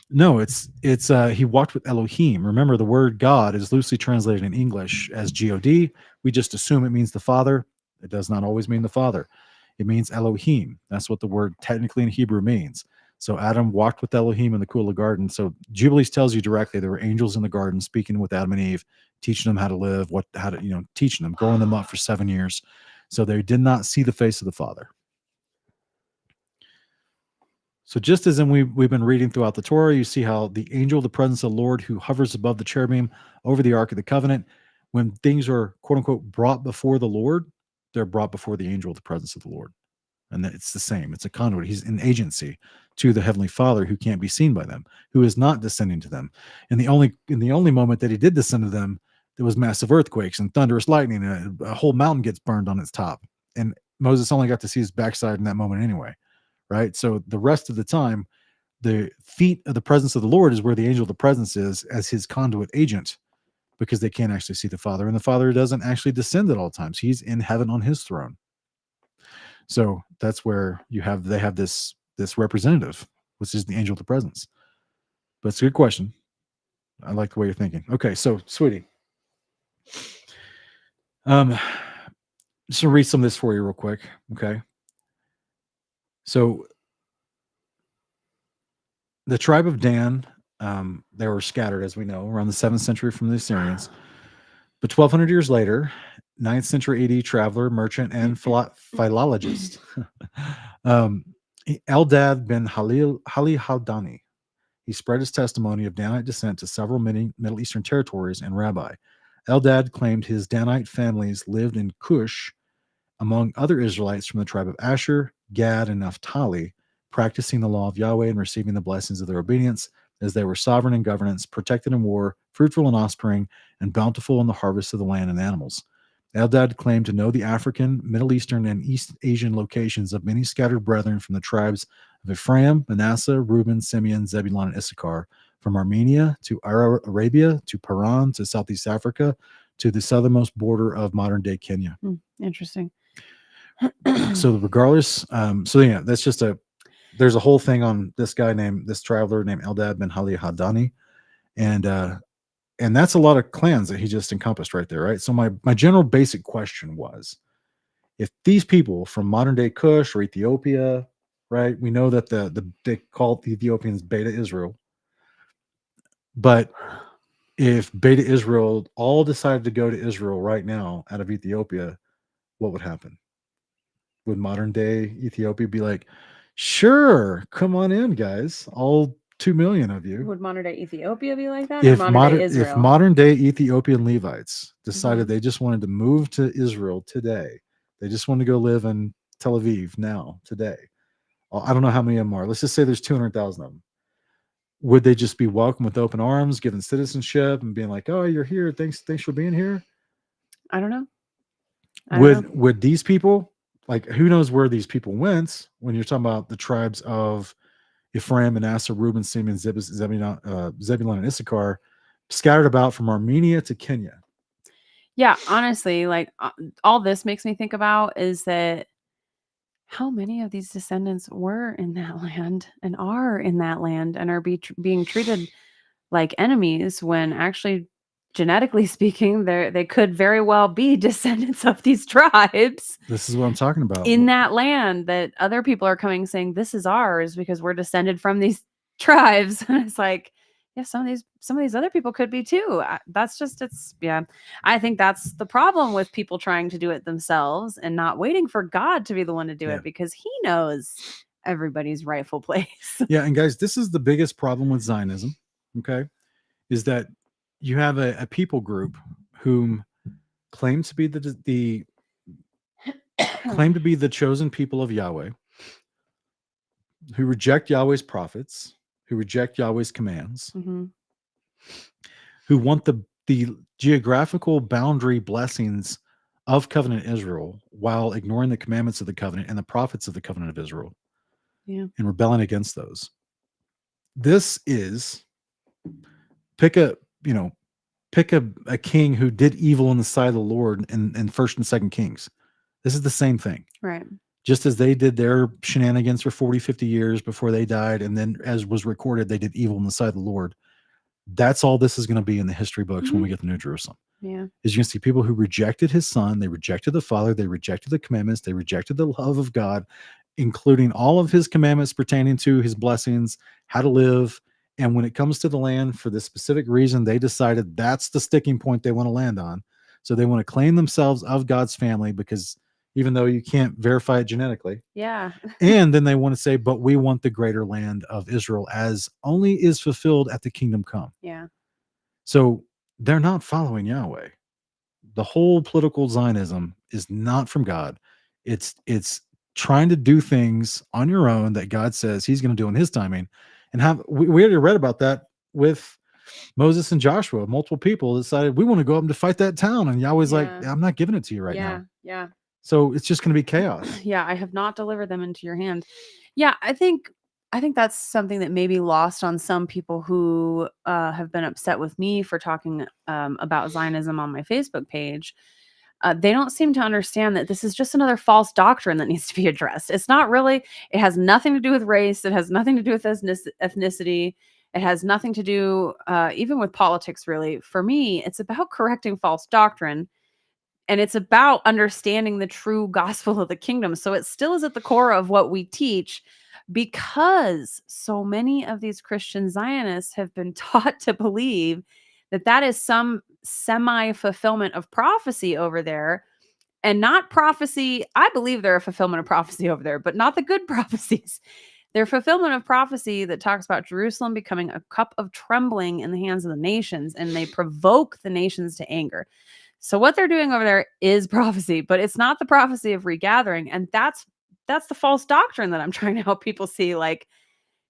B: No, it's he walked with Elohim. Remember, the word God is loosely translated in English as God. We just assume it means the Father. It does not always mean the Father. It means Elohim. That's what the word technically in Hebrew means. So Adam walked with Elohim in the cool of the garden. So Jubilees tells you directly there were angels in the garden speaking with Adam and Eve, teaching them how to live, teaching them, growing them up for 7 years. So they did not see the face of the Father. So just as in we've been reading throughout the Torah, you see how the angel of the presence of the Lord who hovers above the cherubim over the Ark of the Covenant, when things are quote unquote brought before the Lord, they're brought before the angel of the presence of the Lord. And it's the same. It's a conduit. He's an agency to the Heavenly Father who can't be seen by them, who is not descending to them. And the only moment that he did descend to them, there was massive earthquakes and thunderous lightning, and a whole mountain gets burned on its top. And Moses only got to see his backside in that moment anyway. Right. So the rest of the time, the feet of the presence of the Lord is where the angel of the presence is as his conduit agent, because they can't actually see the Father. And the Father doesn't actually descend at all times. He's in heaven on his throne. So that's where they have this representative, which is the angel of the presence. But it's a good question. I like the way you're thinking. Okay, so sweetie. Just to read some of this for you real quick. Okay. So the tribe of Dan, they were scattered, as we know, around the 7th century from the Assyrians. But 1,200 years later, 9th century AD traveler, merchant, and philologist, Eldad ben Halil Haldani, he spread his testimony of Danite descent to several Middle Eastern territories and rabbi. Eldad claimed his Danite families lived in Cush, among other Israelites from the tribe of Asher, Gad, and Naphtali, practicing the law of Yahweh and receiving the blessings of their obedience, as they were sovereign in governance, protected in war, fruitful in offspring, and bountiful in the harvest of the land and animals. Eldad claimed to know the African, Middle Eastern, and East Asian locations of many scattered brethren from the tribes of Ephraim, Manasseh, Reuben, Simeon, Zebulun, and Issachar, from Armenia to Arabia to Paran to Southeast Africa to the southernmost border of modern-day Kenya.
C: Interesting.
B: So regardless, that's just there's a whole thing on this traveler named Eldad ben Halil Hadani, and that's a lot of clans that he just encompassed right there, right? So my general basic question was, if these people from modern day Cush or Ethiopia, right? We know that they call the Ethiopians Beta Israel, but if Beta Israel all decided to go to Israel right now out of Ethiopia, what would happen? Would modern day Ethiopia be like, sure, come on in, guys, all 2 million of you?
C: Would modern day Ethiopia be like that?
B: If
C: or modern day Israel?
B: If modern day Ethiopian Levites decided they just wanted to move to Israel today, they just want to go live in Tel Aviv now, today. I don't know how many of them are. Let's just say there's 200,000 of them. Would they just be welcomed with open arms, given citizenship, and being like, "Oh, you're here. Thanks for being here"?
C: I don't know.
B: Would these people, like, who knows where these people went when you're talking about the tribes of Ephraim, Manasseh, Reuben, Simeon, Zebulun, and Issachar, scattered about from Armenia to Kenya?
C: Yeah, honestly, like all this makes me think about is that how many of these descendants were in that land and are in that land and are being treated like enemies when actually, genetically speaking, they could very well be descendants of these tribes.
B: This is what I'm talking about.
C: In that land that other people are coming saying, this is ours because we're descended from these tribes. And it's like, yeah, some of these other people could be too. I think that's the problem with people trying to do it themselves and not waiting for God to be the one to do it, because he knows everybody's rightful place.
B: Yeah. And guys, this is the biggest problem with Zionism. Okay. Is that you have a people group whom claim to be the chosen people of Yahweh, who reject Yahweh's prophets, who reject Yahweh's commands, who want the geographical boundary blessings of covenant Israel while ignoring the commandments of the covenant and the prophets of the covenant of Israel, and rebelling against those. This is pick a king who did evil in the sight of the Lord in 1st and 2nd Kings. This is the same thing.
C: Right.
B: Just as they did their shenanigans for 40, 50 years before they died, and then, as was recorded, they did evil in the sight of the Lord. That's all this is going to be in the history books when we get to New Jerusalem.
C: Yeah.
B: Is you're going to see people who rejected his son, they rejected the Father, they rejected the commandments, they rejected the love of God, including all of his commandments pertaining to his blessings, how to live. And when it comes to the land, for this specific reason, they decided that's the sticking point they want to land on. So they want to claim themselves of God's family, because even though you can't verify it genetically.
C: Yeah.
B: And then they want to say, but we want the greater land of Israel as only is fulfilled at the kingdom come.
C: Yeah.
B: So they're not following Yahweh. The whole political Zionism is not from God. It's trying to do things on your own that God says he's going to do in his timing. And we already read about that with Moses and Joshua. Multiple people decided we want to go up and to fight that town. And Yahweh's like, I'm not giving it to you right now.
C: Yeah.
B: So it's just going to be chaos.
C: Yeah. I have not delivered them into your hand. Yeah. I think that's something that may be lost on some people who have been upset with me for talking about Zionism on my Facebook page. They don't seem to understand that this is just another false doctrine that needs to be addressed. It's not really, it has nothing to do with race. It has nothing to do with ethnicity. It has nothing to do even with politics, really. For me, it's about correcting false doctrine. And it's about understanding the true gospel of the kingdom. So it still is at the core of what we teach, because so many of these Christian Zionists have been taught to believe that that is some semi-fulfillment of prophecy over there, and not prophecy. I believe they're a fulfillment of prophecy over there, but not the good prophecies. They're fulfillment of prophecy that talks about Jerusalem becoming a cup of trembling in the hands of the nations, and they provoke the nations to anger. So what they're doing over there is prophecy, but it's not the prophecy of regathering. And that's the false doctrine that I'm trying to help people see. Like,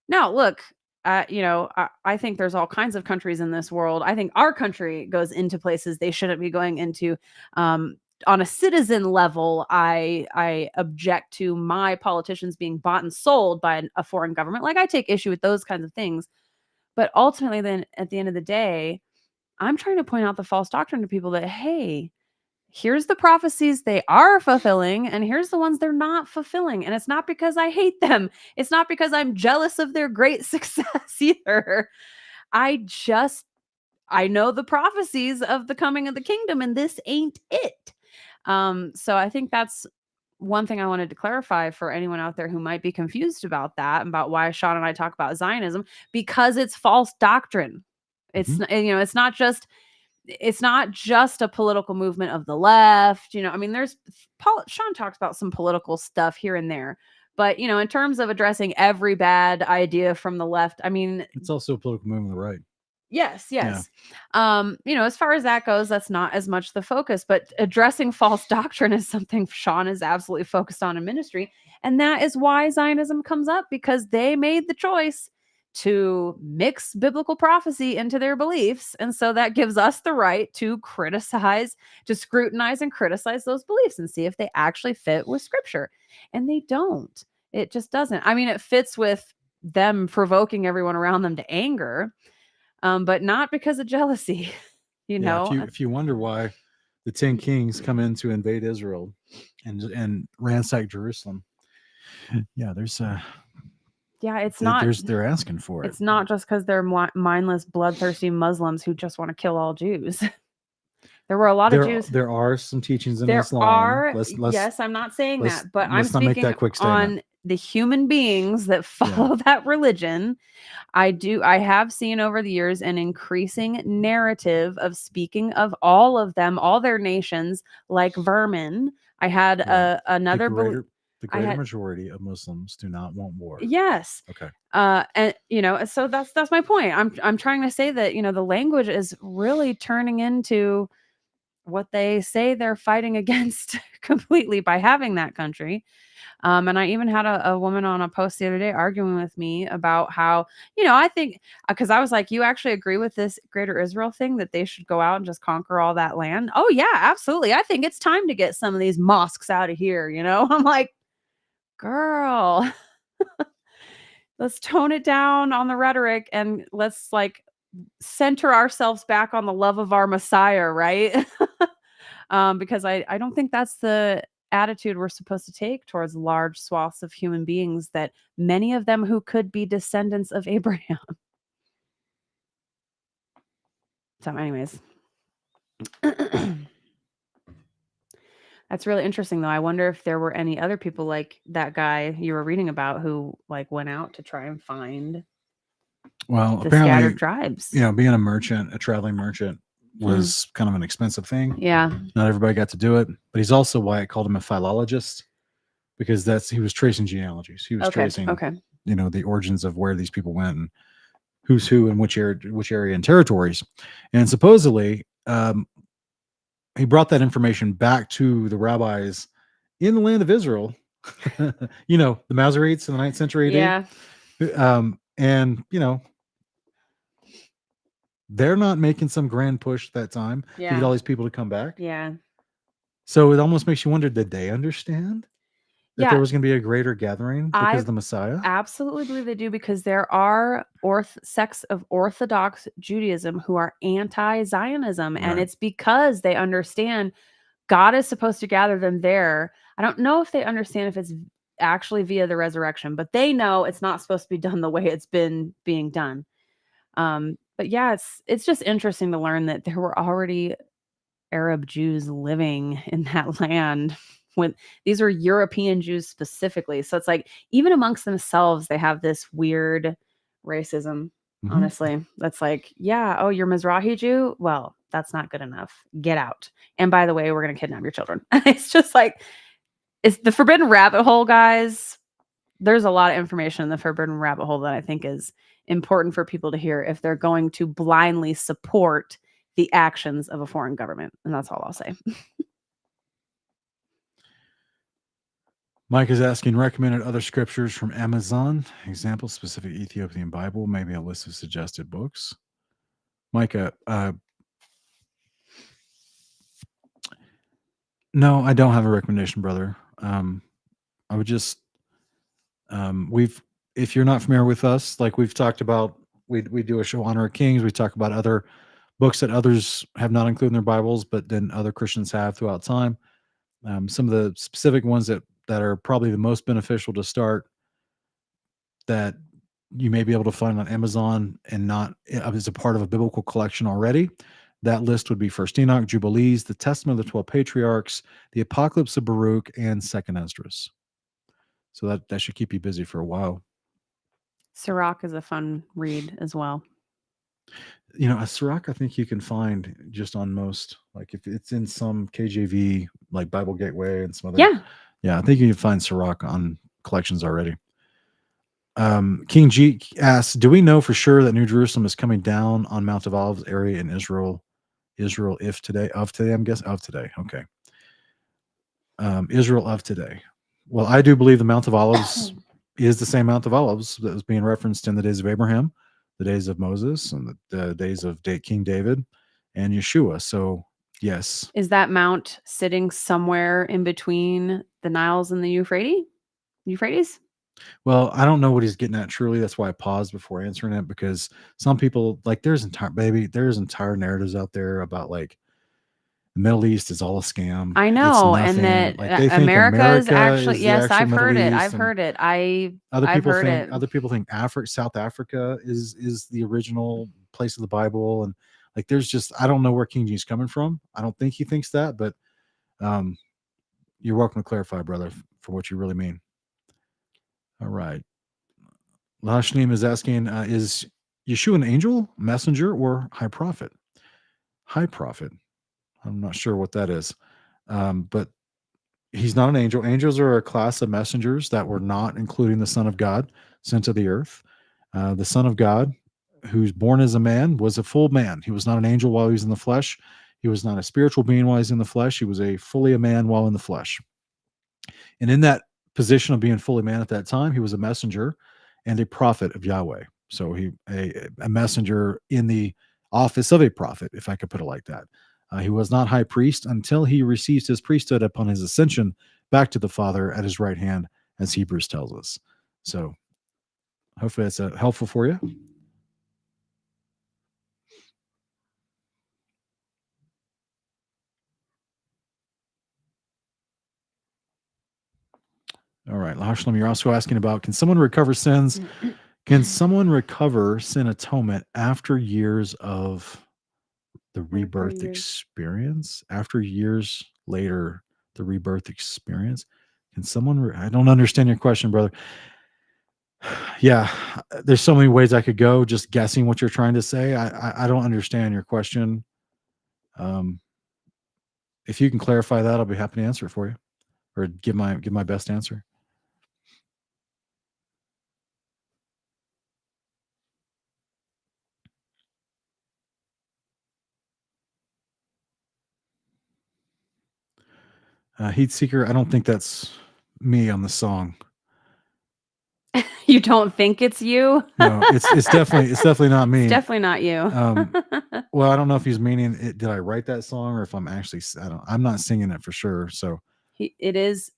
C: no, look, I think there's all kinds of countries in this world. I think our country goes into places they shouldn't be going into. On a citizen level, I object to my politicians being bought and sold by a foreign government. Like, I take issue with those kinds of things. But ultimately, then at the end of the day, I'm trying to point out the false doctrine to people that, hey, here's the prophecies they are fulfilling, and here's the ones they're not fulfilling. And it's not because I hate them. It's not because I'm jealous of their great success either. I know the prophecies of the coming of the kingdom, and this ain't it. So I think that's one thing I wanted to clarify for anyone out there who might be confused about that, about why Sean and I talk about Zionism, because it's false doctrine. It's it's not just a political movement of the left. I mean, Sean talks about some political stuff here and there, but in terms of addressing every bad idea from the left, I mean,
B: It's also a political movement on the right.
C: yes. As far as that goes, that's not as much the focus, but addressing false doctrine is something Sean is absolutely focused on in ministry. And that is why Zionism comes up, because they made the choice to mix biblical prophecy into their beliefs. And so that gives us the right to scrutinize and criticize those beliefs and see if they actually fit with scripture. And they don't. It just doesn't. I mean, it fits with them provoking everyone around them to anger, but not because of jealousy.
B: If you wonder why the 10 kings come in to invade Israel and ransack Jerusalem, there's
C: it's not.
B: They're asking for it.
C: It's not just because they're mindless, bloodthirsty Muslims who just want to kill all Jews. There were a lot of Jews.
B: There are some teachings in
C: There
B: Islam.
C: are. Yes, I'm not saying that, but I'm speaking on the human beings that follow that religion. I have seen over the years an increasing narrative of speaking of all of them, all their nations, like vermin. I had another.
B: The greater majority of Muslims do not want war.
C: Yes.
B: Okay.
C: And so that's my point. I'm trying to say that the language is really turning into what they say they're fighting against completely by having that country. And I even had a woman on a post the other day arguing with me about how, I think, because I was like, you actually agree with this greater Israel thing, that they should go out and just conquer all that land? Oh, yeah, absolutely. I think it's time to get some of these mosques out of here. I'm like, girl, let's tone it down on the rhetoric and let's center ourselves back on the love of our Messiah, right? Because I don't think that's the attitude we're supposed to take towards large swaths of human beings, that many of them who could be descendants of Abraham. So, anyways. That's really interesting, though. I wonder if there were any other people like that guy you were reading about who like went out to try and find
B: Well,
C: the
B: apparently,
C: scattered tribes.
B: being a merchant, a traveling merchant, was kind of an expensive thing.
C: Yeah.
B: Not everybody got to do it, but he's also why I called him a philologist, because he was tracing genealogies. He was tracing, the origins of where these people went and who's who and which area and territories. And supposedly, he brought that information back to the rabbis in the land of Israel. The Masoretes in the 9th century AD.
C: Yeah.
B: And they're not making some grand push at that time to get all these people to come back.
C: Yeah.
B: So it almost makes you wonder, did they understand that there was going to be a greater gathering because of the Messiah?
C: Absolutely believe they do, because there are sects of Orthodox Judaism who are anti-Zionism, and it's because they understand God is supposed to gather them there. I don't know if they understand if it's actually via the resurrection, but they know it's not supposed to be done the way it's been being done. But yeah, it's just interesting to learn that there were already Arab Jews living in that land. When these are European Jews specifically. So it's like, even amongst themselves, they have this weird racism. Honestly, that's like, oh, you're Mizrahi Jew? Well, that's not good enough. Get out. And by the way, we're going to kidnap your children. It's just like, it's the forbidden rabbit hole, guys. There's a lot of information in the forbidden rabbit hole that I think is important for people to hear if they're going to blindly support the actions of a foreign government. And that's all I'll say.
B: Mike is asking, recommended other scriptures from Amazon, example, specific Ethiopian Bible, maybe a list of suggested books. Micah, no, I don't have a recommendation, brother. I would just, if you're not familiar with us, like we've talked about, we do a show, Honor of Kings. We talk about other books that others have not included in their Bibles, but then other Christians have throughout time. Some of the specific ones that are probably the most beneficial to start, that you may be able to find on Amazon and not as a part of a biblical collection already. That list would be First Enoch, Jubilees, the Testament of the 12 Patriarchs, the Apocalypse of Baruch, and Second Esdras. So that should keep you busy for a while.
C: Sirach is a fun read as well.
B: A Sirach, I think you can find just on most, like if it's in some KJV, like Bible Gateway and some other. Yeah, I think you can find Sirach on collections already. King G asks, do we know for sure that New Jerusalem is coming down on Mount of Olives area in Israel? Israel of today, I'm guessing of today. Okay. Israel of today. Well, I do believe the Mount of Olives is the same Mount of Olives that was being referenced in the days of Abraham, the days of Moses, and the days of King David and Yeshua. So yes.
C: Is that mount sitting somewhere in between the Niles and the Euphrates?
B: Well, I don't know what he's getting at truly. That's why I paused before answering it, because some people, like, there's entire narratives out there about like the Middle East is all a scam.
C: I know, and that
B: like, they think
C: America is actually, yes,
B: I've
C: heard it. I've heard it.
B: Other people think South Africa is the original place of the Bible, and like there's just, I don't know where King James coming from. I don't think he thinks that, but you're welcome to clarify, brother, for what you really mean. All right. Lashnim is asking, is Yeshua an angel, messenger, or high prophet? High prophet. I'm not sure what that is. But he's not an angel. Angels are a class of messengers that were not including the Son of God sent to the earth. The Son of God, who's born as a man, was a full man. He was not an angel while he was in the flesh. He was not a spiritual being while he's in the flesh. He was fully a man while in the flesh. And in that position of being fully man at that time, he was a messenger and a prophet of Yahweh. So a messenger in the office of a prophet, if I could put it like that. He was not high priest until he received his priesthood upon his ascension back to the Father at his right hand, as Hebrews tells us. So hopefully that's helpful for you. All right, Lahashlam, you're also asking about, can someone recover sins? Can someone recover sin atonement after years of The
C: After
B: rebirth
C: years.
B: experience? After years later, the rebirth experience? Can someone... I don't understand your question, brother. Yeah, there's so many ways I could go just guessing what you're trying to say. I don't understand your question. If you can clarify that, I'll be happy to answer it for you, or give my best answer. Heat Seeker, I don't think that's me on the song.
C: You don't think it's you?
B: No, it's definitely not me.
C: It's definitely not you.
B: Well, I don't know if he's meaning it. Did I write that song, or if I'm actually... I'm not singing it for sure. So
C: It is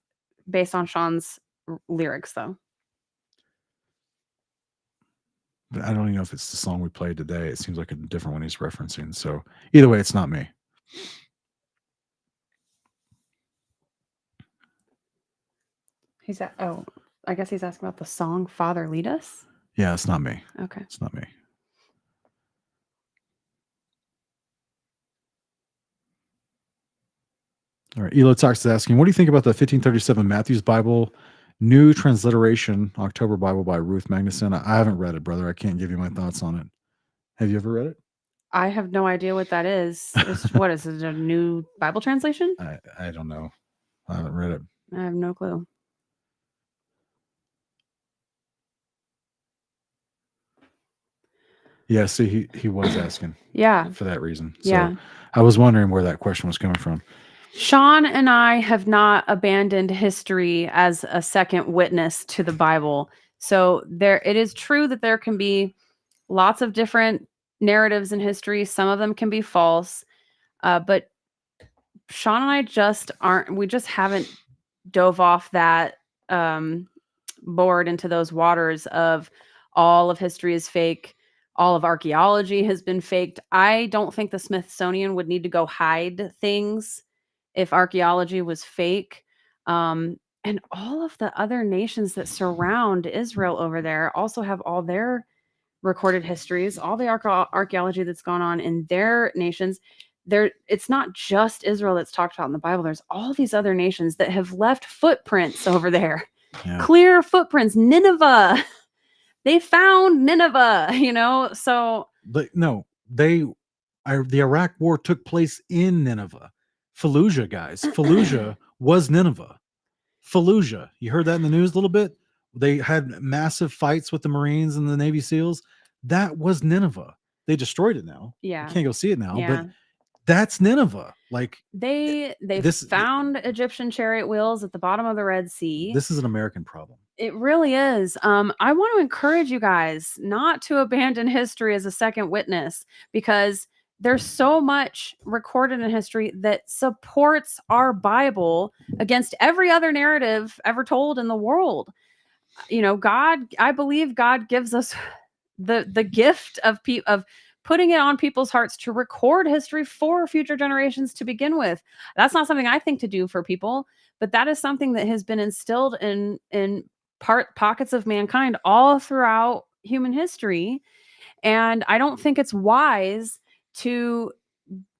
C: based on Sean's lyrics, though.
B: but I don't even know if it's the song we played today. It seems like a different one he's referencing. So either way, it's not me.
C: I guess he's asking about the song "Father Lead Us."
B: Yeah, it's not me.
C: Okay.
B: It's not me. All right. Elotox is asking, what do you think about the 1537 Matthew's Bible, New Transliteration, October Bible by Ruth Magnuson? I haven't read it, brother. I can't give you my thoughts on it. Have you ever read it?
C: I have no idea what that is. What is it? A new Bible translation?
B: I don't know. I haven't read it.
C: I have no clue.
B: Yeah, see, he was asking.
C: Yeah.
B: For that reason. So
C: Yeah.
B: I was wondering where that question was coming from.
C: Sean and I have not abandoned history as a second witness to the Bible. So it is true that there can be lots of different narratives in history. Some of them can be false. But Sean and I we just haven't dove off that board into those waters of all of history is fake. All of archaeology has been faked. I don't think the Smithsonian would need to go hide things if archaeology was fake. And all of the other nations that surround Israel over there also have all their recorded histories, all the archaeology that's gone on in their nations. It's not just Israel that's talked about in the Bible. There's all these other nations that have left footprints over there.
B: Yeah.
C: Clear footprints. Nineveh. They found Nineveh, so.
B: But no, the Iraq war took place in Nineveh. Fallujah, guys. Fallujah was Nineveh. Fallujah. You heard that in the news a little bit? They had massive fights with the Marines and the Navy SEALs. That was Nineveh. They destroyed it now.
C: Yeah.
B: You can't go see it now,
C: Yeah.
B: but that's Nineveh. Like
C: they found Egyptian chariot wheels at the bottom of the Red Sea.
B: This is an American problem.
C: It really is. I want to encourage you guys not to abandon history as a second witness, because there's so much recorded in history that supports our Bible against every other narrative ever told in the world. I believe God gives us the gift of putting it on people's hearts to record history for future generations to begin with. That's not something I think to do for people, but that is something that has been instilled in pockets of mankind all throughout human history. And I don't think it's wise to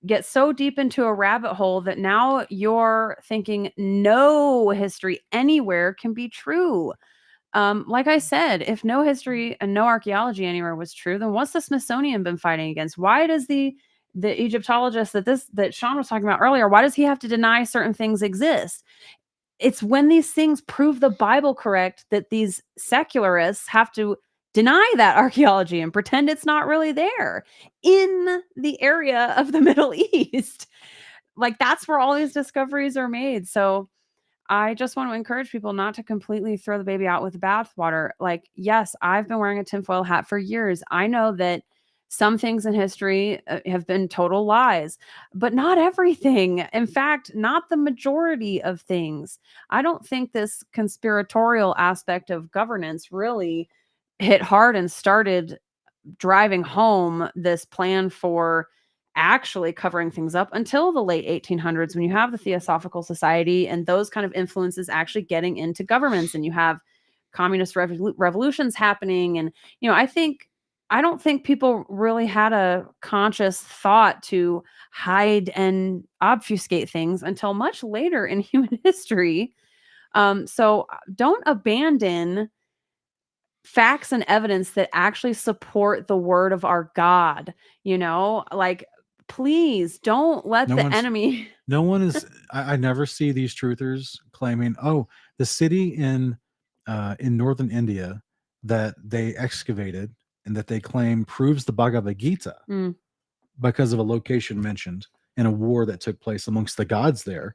C: get so deep into a rabbit hole that now you're thinking no history anywhere can be true. Like I said, if no history and no archaeology anywhere was true, then what's the Smithsonian been fighting against? Why does the Egyptologist that Sean was talking about earlier, why does he have to deny certain things exist? It's when these things prove the Bible correct that these secularists have to deny that archaeology and pretend it's not really there in the area of the Middle East. Like, that's where all these discoveries are made. So I just want to encourage people not to completely throw the baby out with the bathwater. Like, yes, I've been wearing a tinfoil hat for years. I know that some things in history have been total lies, but not everything. In fact, not the majority of things. I don't think this conspiratorial aspect of governance really hit hard and started driving home this plan for actually covering things up until the late 1800s, when you have the Theosophical Society and those kind of influences actually getting into governments, and you have communist revolutions happening. And I think I don't think people really had a conscious thought to hide and obfuscate things until much later in human history. So don't abandon facts and evidence that actually support the word of our God. Like, please don't let
B: No
C: the
B: one's
C: enemy.
B: no one is I never see these truthers claiming, oh, the city in northern India that they excavated and that they claim proves the Bhagavad Gita
C: Mm,
B: because of a location mentioned in a war that took place amongst the gods there.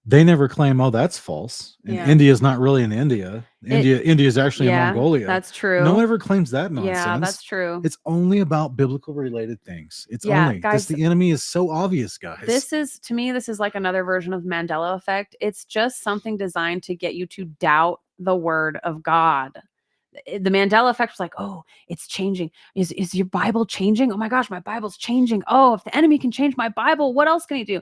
B: They never claim, oh, that's false. And
C: yeah.
B: India is not really in India.
C: It
B: India is actually in
C: Yeah,
B: Mongolia.
C: that's
B: No one
C: true.
B: ever claims that
C: Yeah,
B: nonsense.
C: that's true.
B: It's only about biblical related things. It's
C: Yeah,
B: only because
C: guys,
B: the enemy is so obvious, guys.
C: this is like another version of Mandela effect. It's just something designed to get you to doubt the word of God. The Mandela effect was like, oh, it's changing. Is your Bible changing? Oh my gosh, my Bible's changing. Oh, if the enemy can change my Bible, what else can he do?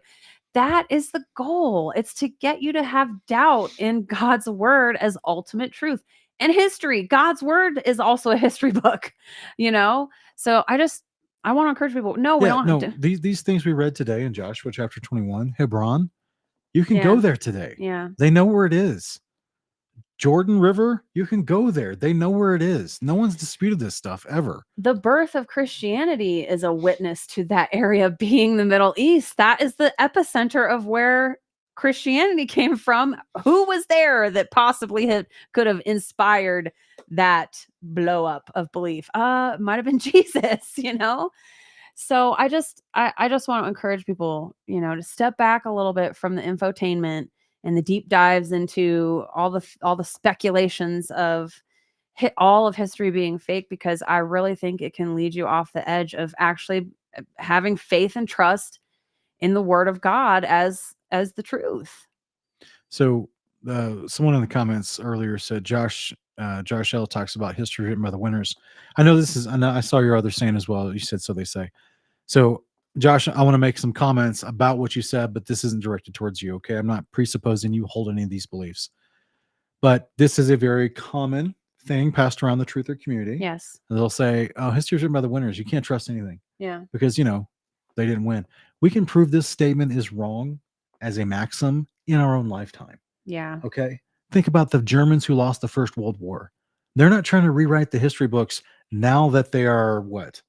C: That is the goal. It's to get you to have doubt in God's word as ultimate truth. And history, God's word is also a history book, you know? So I want to encourage people. No, we
B: Yeah,
C: don't have
B: no,
C: to.
B: these things we read today in Joshua chapter 21, Hebron, you can
C: Yeah.
B: go there today.
C: Yeah.
B: They know where it is. Jordan River, you can go there. They know where it is. No one's disputed this stuff ever.
C: The birth of Christianity is a witness to that area being the Middle East. That is the epicenter of where Christianity came from. Who was there that possibly could have inspired that blow up of belief? Might have been Jesus. So I just want to encourage people, to step back a little bit from the infotainment and the deep dives into all the speculations of hit all of history being fake, because I really think it can lead you off the edge of actually having faith and trust in the word of God as the truth.
B: So someone in the comments earlier said Josh L talks about history written by the winners. I know I saw your other saying as well. You said so they say. So Josh, I want to make some comments about what you said, but this isn't directed towards you. Okay. I'm not presupposing you hold any of these beliefs, but this is a very common thing passed around the truther community.
C: Yes.
B: They'll say, oh, history is written by the winners. You can't trust anything
C: Yeah.
B: because, they didn't win. We can prove this statement is wrong as a maxim in our own lifetime.
C: Yeah.
B: Okay. Think about the Germans who lost the First World War. They're not trying to rewrite the history books now that they are what?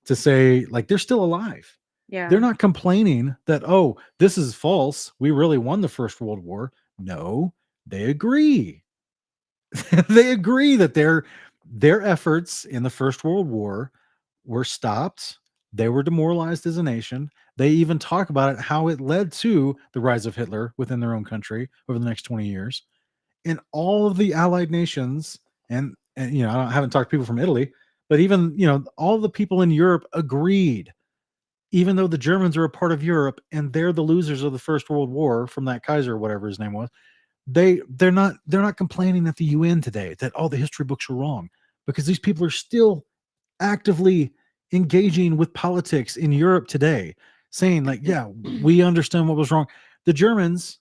B: To say, like, they're still alive.
C: Yeah.
B: They're not complaining that, oh, this is false. We really won the First World War. No, they agree. They agree that their efforts in the First World War were stopped. They were demoralized as a nation. They even talk about it, how it led to the rise of Hitler within their own country over the next 20 years. And all of the allied nations, and I haven't talked to people from Italy, but even, all the people in Europe agreed, even though the Germans are a part of Europe and they're the losers of the First World War from that Kaiser, whatever his name was, they're not complaining at the UN today that all the history books are wrong, because these people are still actively engaging with politics in Europe today, saying like, yeah, we understand what was wrong. The Germans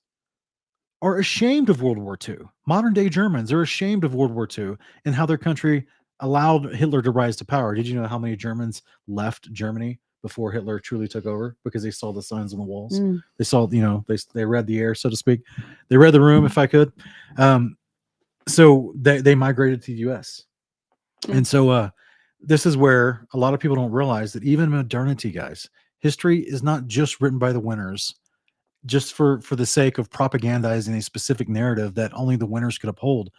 B: are ashamed of World War II. Modern day Germans are ashamed of World War II and how their country allowed Hitler to rise to power. Did you know how many Germans left Germany before Hitler truly took over? Because they saw the signs on the walls.
C: Mm.
B: They saw, they read the air, so to speak. They read the room, if I could. So they migrated to the US.
C: Yeah.
B: And so this is where a lot of people don't realize that even modernity, guys, history is not just written by the winners just for the sake of propagandizing a specific narrative that only the winners could uphold.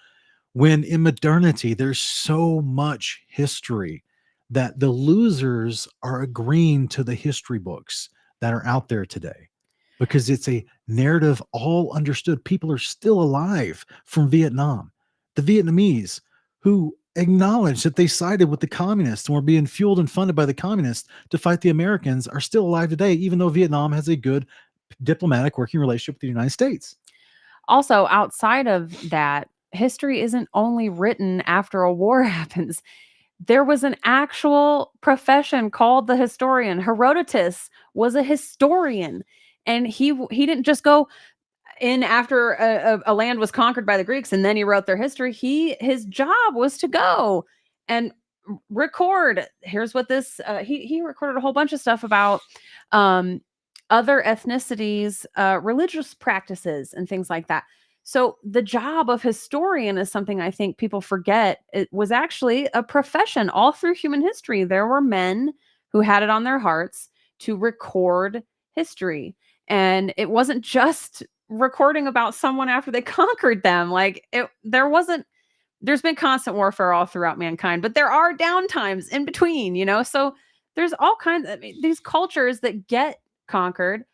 B: When in modernity, there's so much history that the losers are agreeing to the history books that are out there today, because it's a narrative all understood. People are still alive from Vietnam. The Vietnamese who acknowledge that they sided with the communists and were being fueled and funded by the communists to fight the Americans are still alive today, even though Vietnam has a good diplomatic working relationship with the United States.
C: Also, outside of that, history isn't only written after a war happens. There was an actual profession called the historian. Herodotus was a historian, and he didn't just go in after a land was conquered by the Greeks and then he wrote their history. His job was to go and record. Here's what this he recorded a whole bunch of stuff about other ethnicities, religious practices and things like that. So the job of historian is something I think people forget. It was actually a profession all through human history. There were men who had it on their hearts to record history. And it wasn't just recording about someone after they conquered them. Like there's been constant warfare all throughout mankind, but there are downtimes in between, So there's all kinds of these cultures that get conquered.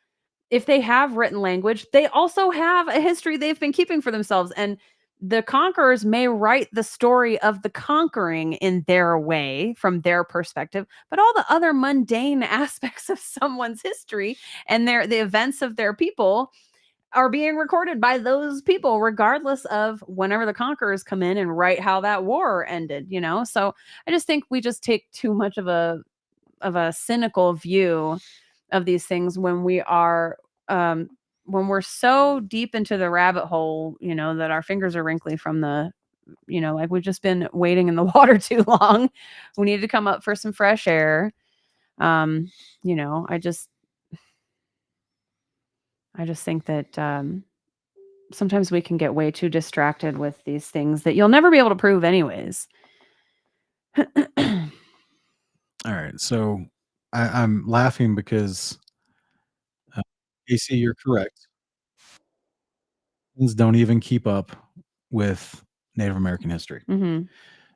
C: If they have written language, they also have a history they've been keeping for themselves. And the conquerors may write the story of the conquering in their way, from their perspective, but all the other mundane aspects of someone's history and the events of their people are being recorded by those people, regardless of whenever the conquerors come in and write how that war ended, So I just think we just take too much of a cynical view of these things when we're so deep into the rabbit hole, that our fingers are wrinkly from like we've just been waiting in the water too long. We need to come up for some fresh air. I just think that sometimes we can get way too distracted with these things that you'll never be able to prove anyways.
B: All right. So I'm laughing because AC, you're correct. Don't even keep up with Native American history.
C: Mm-hmm.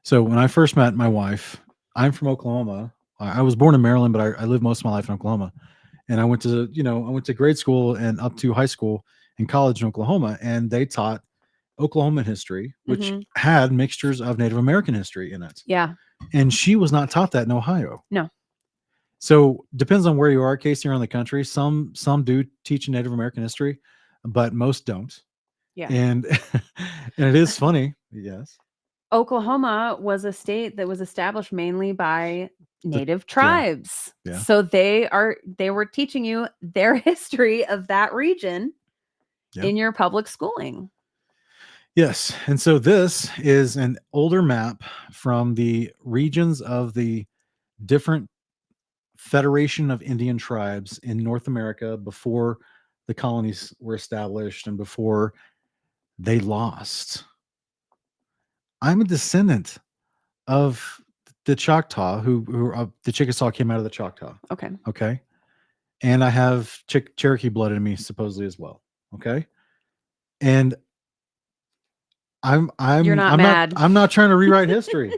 B: So when I first met my wife, I'm from Oklahoma. I was born in Maryland, but I lived most of my life in Oklahoma. And I went to grade school and up to high school and college in Oklahoma, and they taught Oklahoman history, which had mixtures of Native American history in it.
C: Yeah.
B: And she was not taught that in Ohio.
C: No.
B: So depends on where you are, Casey, around the country. Some do teach Native American history, but most don't.
C: Yeah.
B: And and it is funny. Yes.
C: Oklahoma was a state that was established mainly by native tribes.
B: Yeah.
C: So they were teaching you their history of that region in your public schooling.
B: Yes. And so this is an older map from the regions of the different Federation of Indian tribes in North America before the colonies were established and before they lost. I'm a descendant of the Choctaw who the Chickasaw came out of the Choctaw.
C: Okay.
B: Okay. And I have Cherokee blood in me supposedly as well. Okay. And
C: You're not mad.
B: I'm not trying to rewrite history.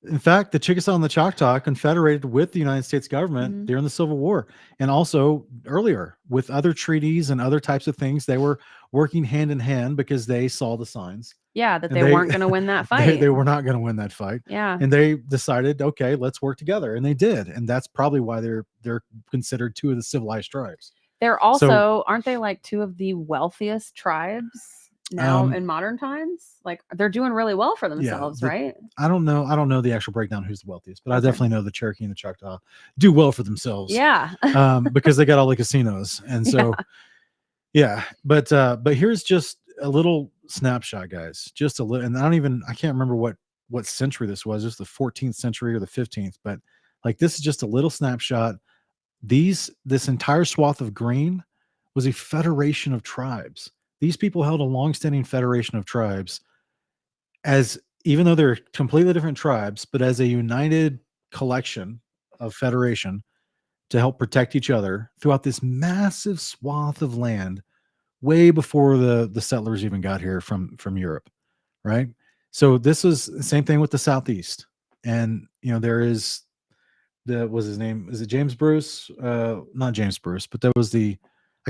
B: In fact, the Chickasaw and the Choctaw confederated with the United States government during the Civil War, and also earlier with other treaties and other types of things. They were working hand in hand because they saw the signs.
C: Yeah, that they weren't going to win that fight.
B: They were not going to win that fight.
C: Yeah.
B: And they decided, okay, let's work together. And they did. And that's probably why they're considered two of the civilized tribes.
C: They're also, aren't they like two of the wealthiest tribes now in modern times? Like they're doing really well for themselves, right?
B: I don't know the actual breakdown who's the wealthiest, but I definitely know the Cherokee and the Choctaw do well for themselves.
C: Yeah.
B: Because they got all the casinos. And so but here's just a little snapshot, guys. Just a little, and I can't remember what century this was, just the 14th century or the 15th, but like this is just a little snapshot. This entire swath of green was a federation of tribes. These people held a long-standing federation of tribes, as even though they're completely different tribes, but as a united collection of federation to help protect each other throughout this massive swath of land, way before the settlers even got here from Europe, right? So this is the same thing with the Southeast, and there is what's his name? Is it James Bruce? Not James Bruce, but there was I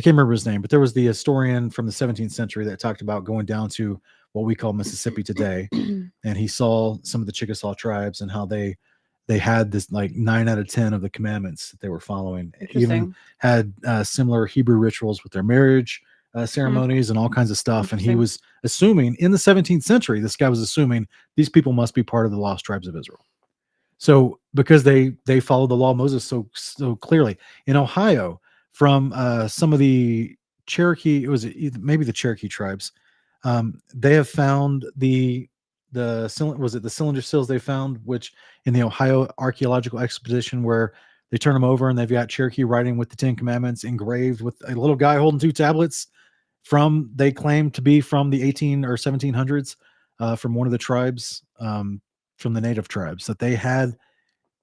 B: can't remember his name, but there was the historian from the 17th century that talked about going down to what we call Mississippi today. And he saw some of the Chickasaw tribes and how they had this like 9 out of 10 of the commandments that they were following. Even had similar Hebrew rituals with their marriage ceremonies and all kinds of stuff. And he was assuming in the 17th century, this guy was assuming these people must be part of the lost tribes of Israel. So because they followed the law of Moses so clearly. In Ohio, from some of the Cherokee, maybe the Cherokee tribes, they have found the was it the cylinder seals they found, which in the Ohio archaeological expedition, where they turn them over and they've got Cherokee writing with the 10 Commandments engraved with a little guy holding 2 tablets they claim to be from the 18 or 1700s, from one of the tribes, from the native tribes, that they had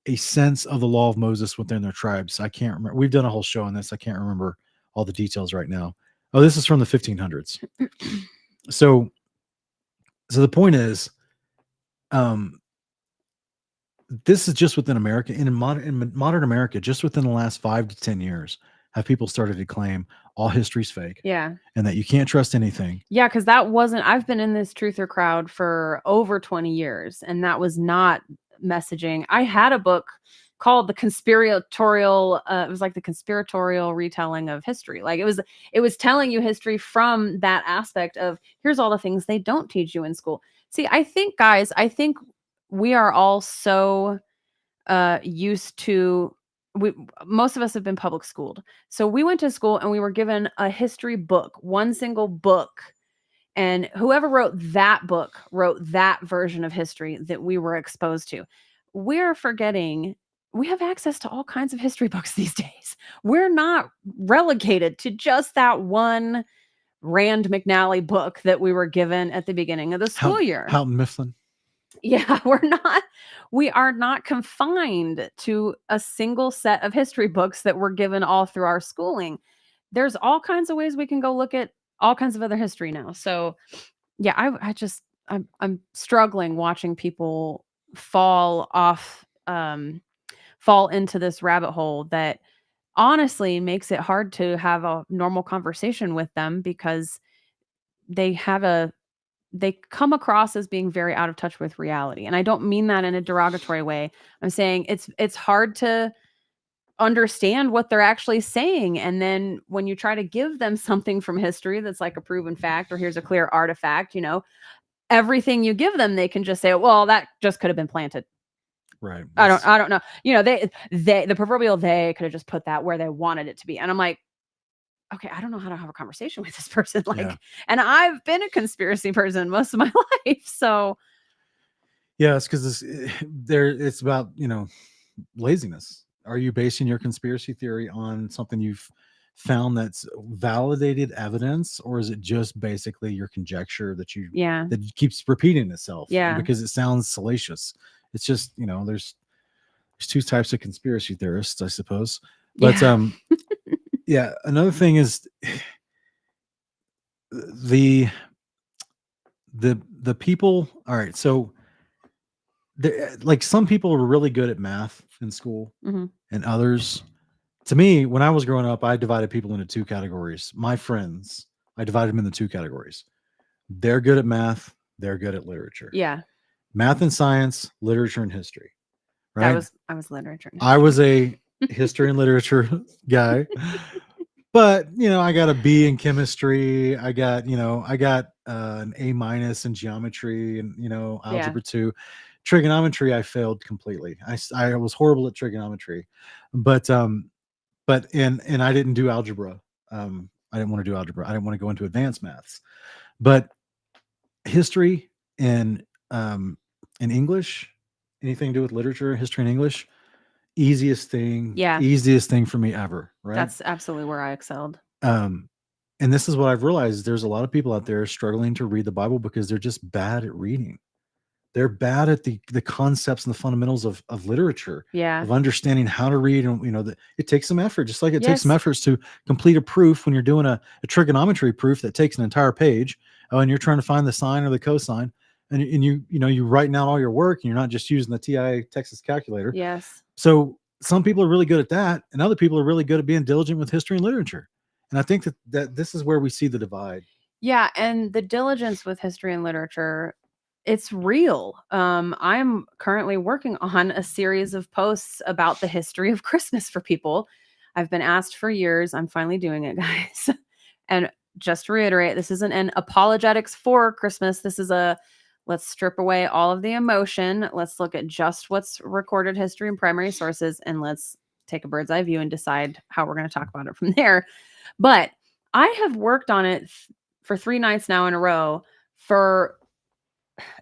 B: a sense of the law of Moses within their tribes. I can't remember. We've done a whole show on this. I can't remember all the details right now. Oh, this is from the 1500s. So the point is, this is just within America. In modern America, just within the last 5 to 10 years, have people started to claim all history's fake.
C: Yeah.
B: And that you can't trust anything.
C: Yeah, because I've been in this truther crowd for over 20 years, and that was not messaging. I had a book called The Conspiratorial, it was like the conspiratorial retelling of history. Like it was telling you history from that aspect of, here's all the things they don't teach you in school. See, I think, guys, we are all so used to, most of us have been public schooled. So we went to school and we were given a history book, one single book. And whoever wrote that book wrote that version of history that we were exposed to. We're forgetting we have access to all kinds of history books these days. We're not relegated to just that one Rand McNally book that we were given at the beginning of the school year.
B: Houghton Mifflin.
C: Yeah, we are not confined to a single set of history books that were given all through our schooling. There's all kinds of ways we can go look at all kinds of other history now. So yeah, I'm struggling watching people fall into this rabbit hole that honestly makes it hard to have a normal conversation with them, because they come across as being very out of touch with reality. And I don't mean that in a derogatory way. I'm saying it's hard to understand what they're actually saying. And then when you try to give them something from history that's like a proven fact, or here's a clear artifact, everything you give them, they can just say, well, that just could have been planted.
B: Right.
C: I don't know. The proverbial they could have just put that where they wanted it to be. And I'm like, okay, I don't know how to have a conversation with this person. And I've been a conspiracy person most of my life. So
B: yeah, it's because it's about, laziness. Are you basing your conspiracy theory on something you've found that's validated evidence, or is it just basically your conjecture that keeps repeating itself?
C: Yeah.
B: Because it sounds salacious. It's just, there's 2 types of conspiracy theorists, I suppose. But yeah, another thing is the people. All right, so like some people are really good at math in school,
C: mm-hmm.
B: and others. To me, when I was growing up, I divided people into 2 categories. My friends, I divided them into 2 categories. They're good at math. They're good at literature.
C: Yeah.
B: Math and science, literature and history. Right.
C: I was literature. And
B: history. I was a history and literature guy. But, I got a B in chemistry. I got an A- in geometry and, algebra 2. Trigonometry, I failed completely. I was horrible at trigonometry, but I didn't do algebra. I didn't want to do algebra. I didn't want to go into advanced maths, but history and English, anything to do with literature, history and English, easiest thing for me ever. Right.
C: That's absolutely where I excelled.
B: And this is what I've realized. There's a lot of people out there struggling to read the Bible because they're just bad at reading. They're bad at the concepts and the fundamentals of literature, of understanding how to read. And, it takes some effort, just like it takes some efforts to complete a proof when you're doing a trigonometry proof that takes an entire page. And you're trying to find the sine or the cosine, and you writing out all your work, and you're not just using the TI Texas calculator.
C: Yes.
B: So some people are really good at that, and other people are really good at being diligent with history and literature. And I think that this is where we see the divide.
C: Yeah. And the diligence with history and literature, it's real. I'm currently working on a series of posts about the history of Christmas for people. I've been asked for years. I'm finally doing it, guys. And just to reiterate, this isn't an apologetics for Christmas. This is let's strip away all of the emotion. Let's look at just what's recorded history and primary sources, and let's take a bird's eye view and decide how we're going to talk about it from there. But I have worked on it for 3 nights now in a row for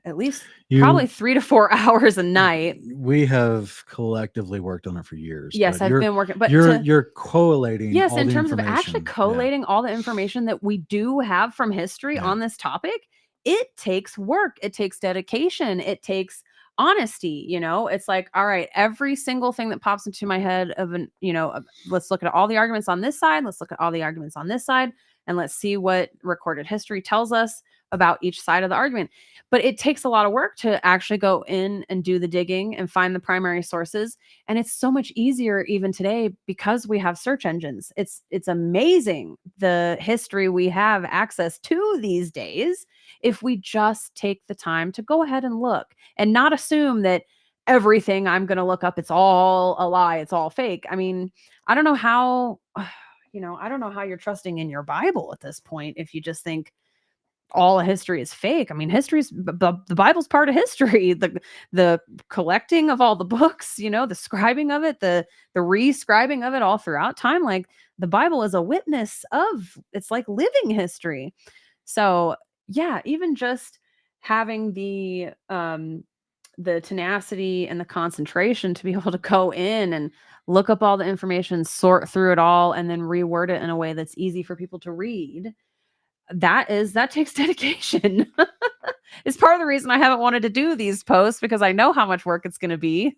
C: at least
B: You-
C: probably 3 to 4 hours a night.
B: We have collectively worked on it for years.
C: Yes,
B: but
C: I've
B: you're,
C: been working, but
B: you're collating.
C: yes,
B: all
C: in
B: the
C: terms of actually
B: information. Yeah.
C: collating all the information that we do have from history
B: Yeah.
C: on this topic, it takes work, it takes dedication, it takes honesty. It's like, all right, every single thing that pops into my head let's look at all the arguments on this side, let's look at all the arguments on this side, and let's see what recorded history tells us about each side of the argument. But it takes a lot of work to actually go in and do the digging and find the primary sources. And it's so much easier even today because we have search engines. It's amazing the history we have access to these days if we just take the time to go ahead and look and not assume that everything I'm going to look up, it's all a lie, it's all fake. I mean, I don't know how, I don't know how you're trusting in your Bible at this point if you just think all of history is fake. I mean, the Bible's part of history. The collecting of all the books, the scribing of it, the re-scribing of it all throughout time. Like the Bible is a witness of, it's like living history. So yeah, even just having the tenacity and the concentration to be able to go in and look up all the information, sort through it all, and then reword it in a way that's easy for people to read. That takes dedication. It's part of the reason I haven't wanted to do these posts, because I know how much work it's going to be.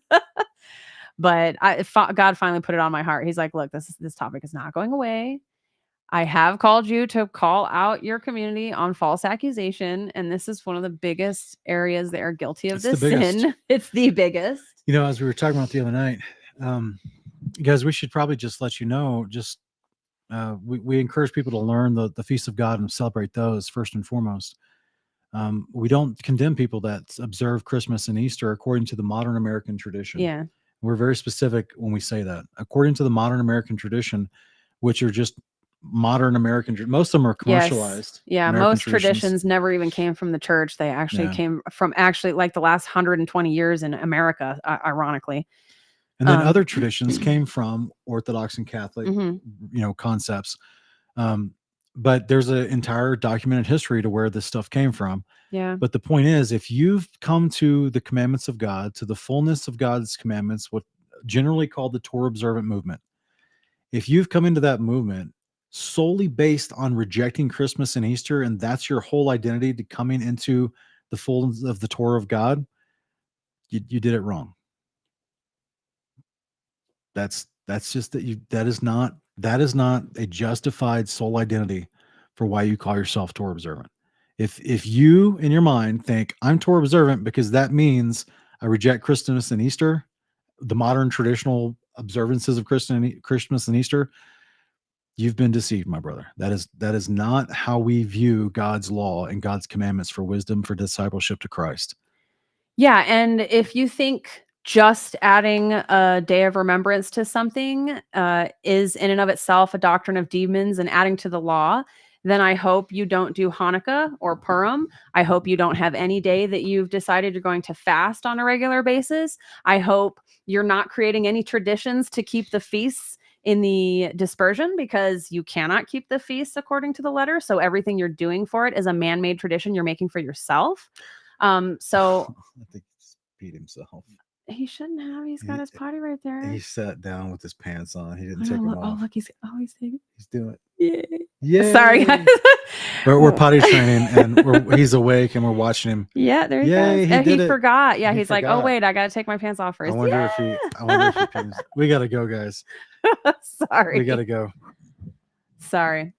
C: But God finally put it on my heart. He's like, look, this topic is not going away. I have called you to call out your community on false accusation. And this is one of the biggest areas they are guilty of this sin. It's the biggest.
B: As we were talking about the other night, guys, we should probably just let you know, we encourage people to learn the feasts of God and celebrate those first and foremost. We don't condemn people that observe Christmas and Easter according to the modern American tradition.
C: Yeah.
B: We're very specific when we say that. According to the modern American tradition, which are just modern American, most of them are commercialized.
C: Yes. Yeah.
B: American
C: most traditions never even came from the church. They actually came from like the last 120 years in America, ironically.
B: And then other traditions came from Orthodox and Catholic, concepts. But there's an entire documented history to where this stuff came from.
C: Yeah.
B: But the point is, if you've come to the commandments of God, to the fullness of God's commandments, what generally called the Torah observant movement, if you've come into that movement solely based on rejecting Christmas and Easter, and that's your whole identity to coming into the fullness of the Torah of God, you did it wrong. That's just that is not a justified sole identity for why you call yourself Torah observant. If you in your mind think I'm Torah observant because that means I reject Christmas and Easter, the modern traditional observances of Christmas and Easter, you've been deceived, my brother. That is not how we view God's law and God's commandments for wisdom, for discipleship to Christ.
C: Yeah, and if you think just adding a day of remembrance to something is in and of itself a doctrine of demons and adding to the law, then I hope you don't do Hanukkah or Purim. I hope you don't have any day that you've decided you're going to fast on a regular basis. I hope you're not creating any traditions to keep the feasts in the dispersion, because you cannot keep the feasts according to the letter. So everything you're doing for it is a man-made tradition you're making for yourself. So
B: I think he's beat himself.
C: He shouldn't have. He's got his potty right there.
B: He sat down with his pants on. He didn't take them off.
C: Oh, look, he's taking.
B: He's doing it.
C: Yay.
B: Yeah.
C: Sorry, guys.
B: We're potty training, and he's awake, and we're watching him.
C: Yeah, there he
B: Yay,
C: goes.
B: he did it.
C: Forgot. Yeah,
B: He
C: he's like, oh wait, I gotta take my pants off first.
B: I wonder if he pees. We gotta go, guys.
C: Sorry.
B: We gotta go.
C: Sorry.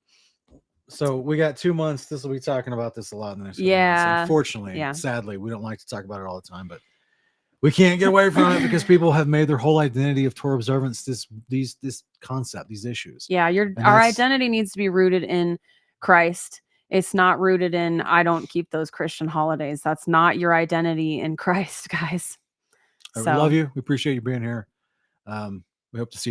B: So we got 2 months. This will be talking about this a lot in the next couple
C: Yeah.
B: months. Unfortunately, sadly, we don't like to talk about it all the time, but we can't get away from it because people have made their whole identity of Torah observance this concept, these issues.
C: Yeah, our identity needs to be rooted in Christ. It's not rooted in I don't keep those Christian holidays. That's not your identity in Christ, guys.
B: We love you. We appreciate you being here. We hope to see you.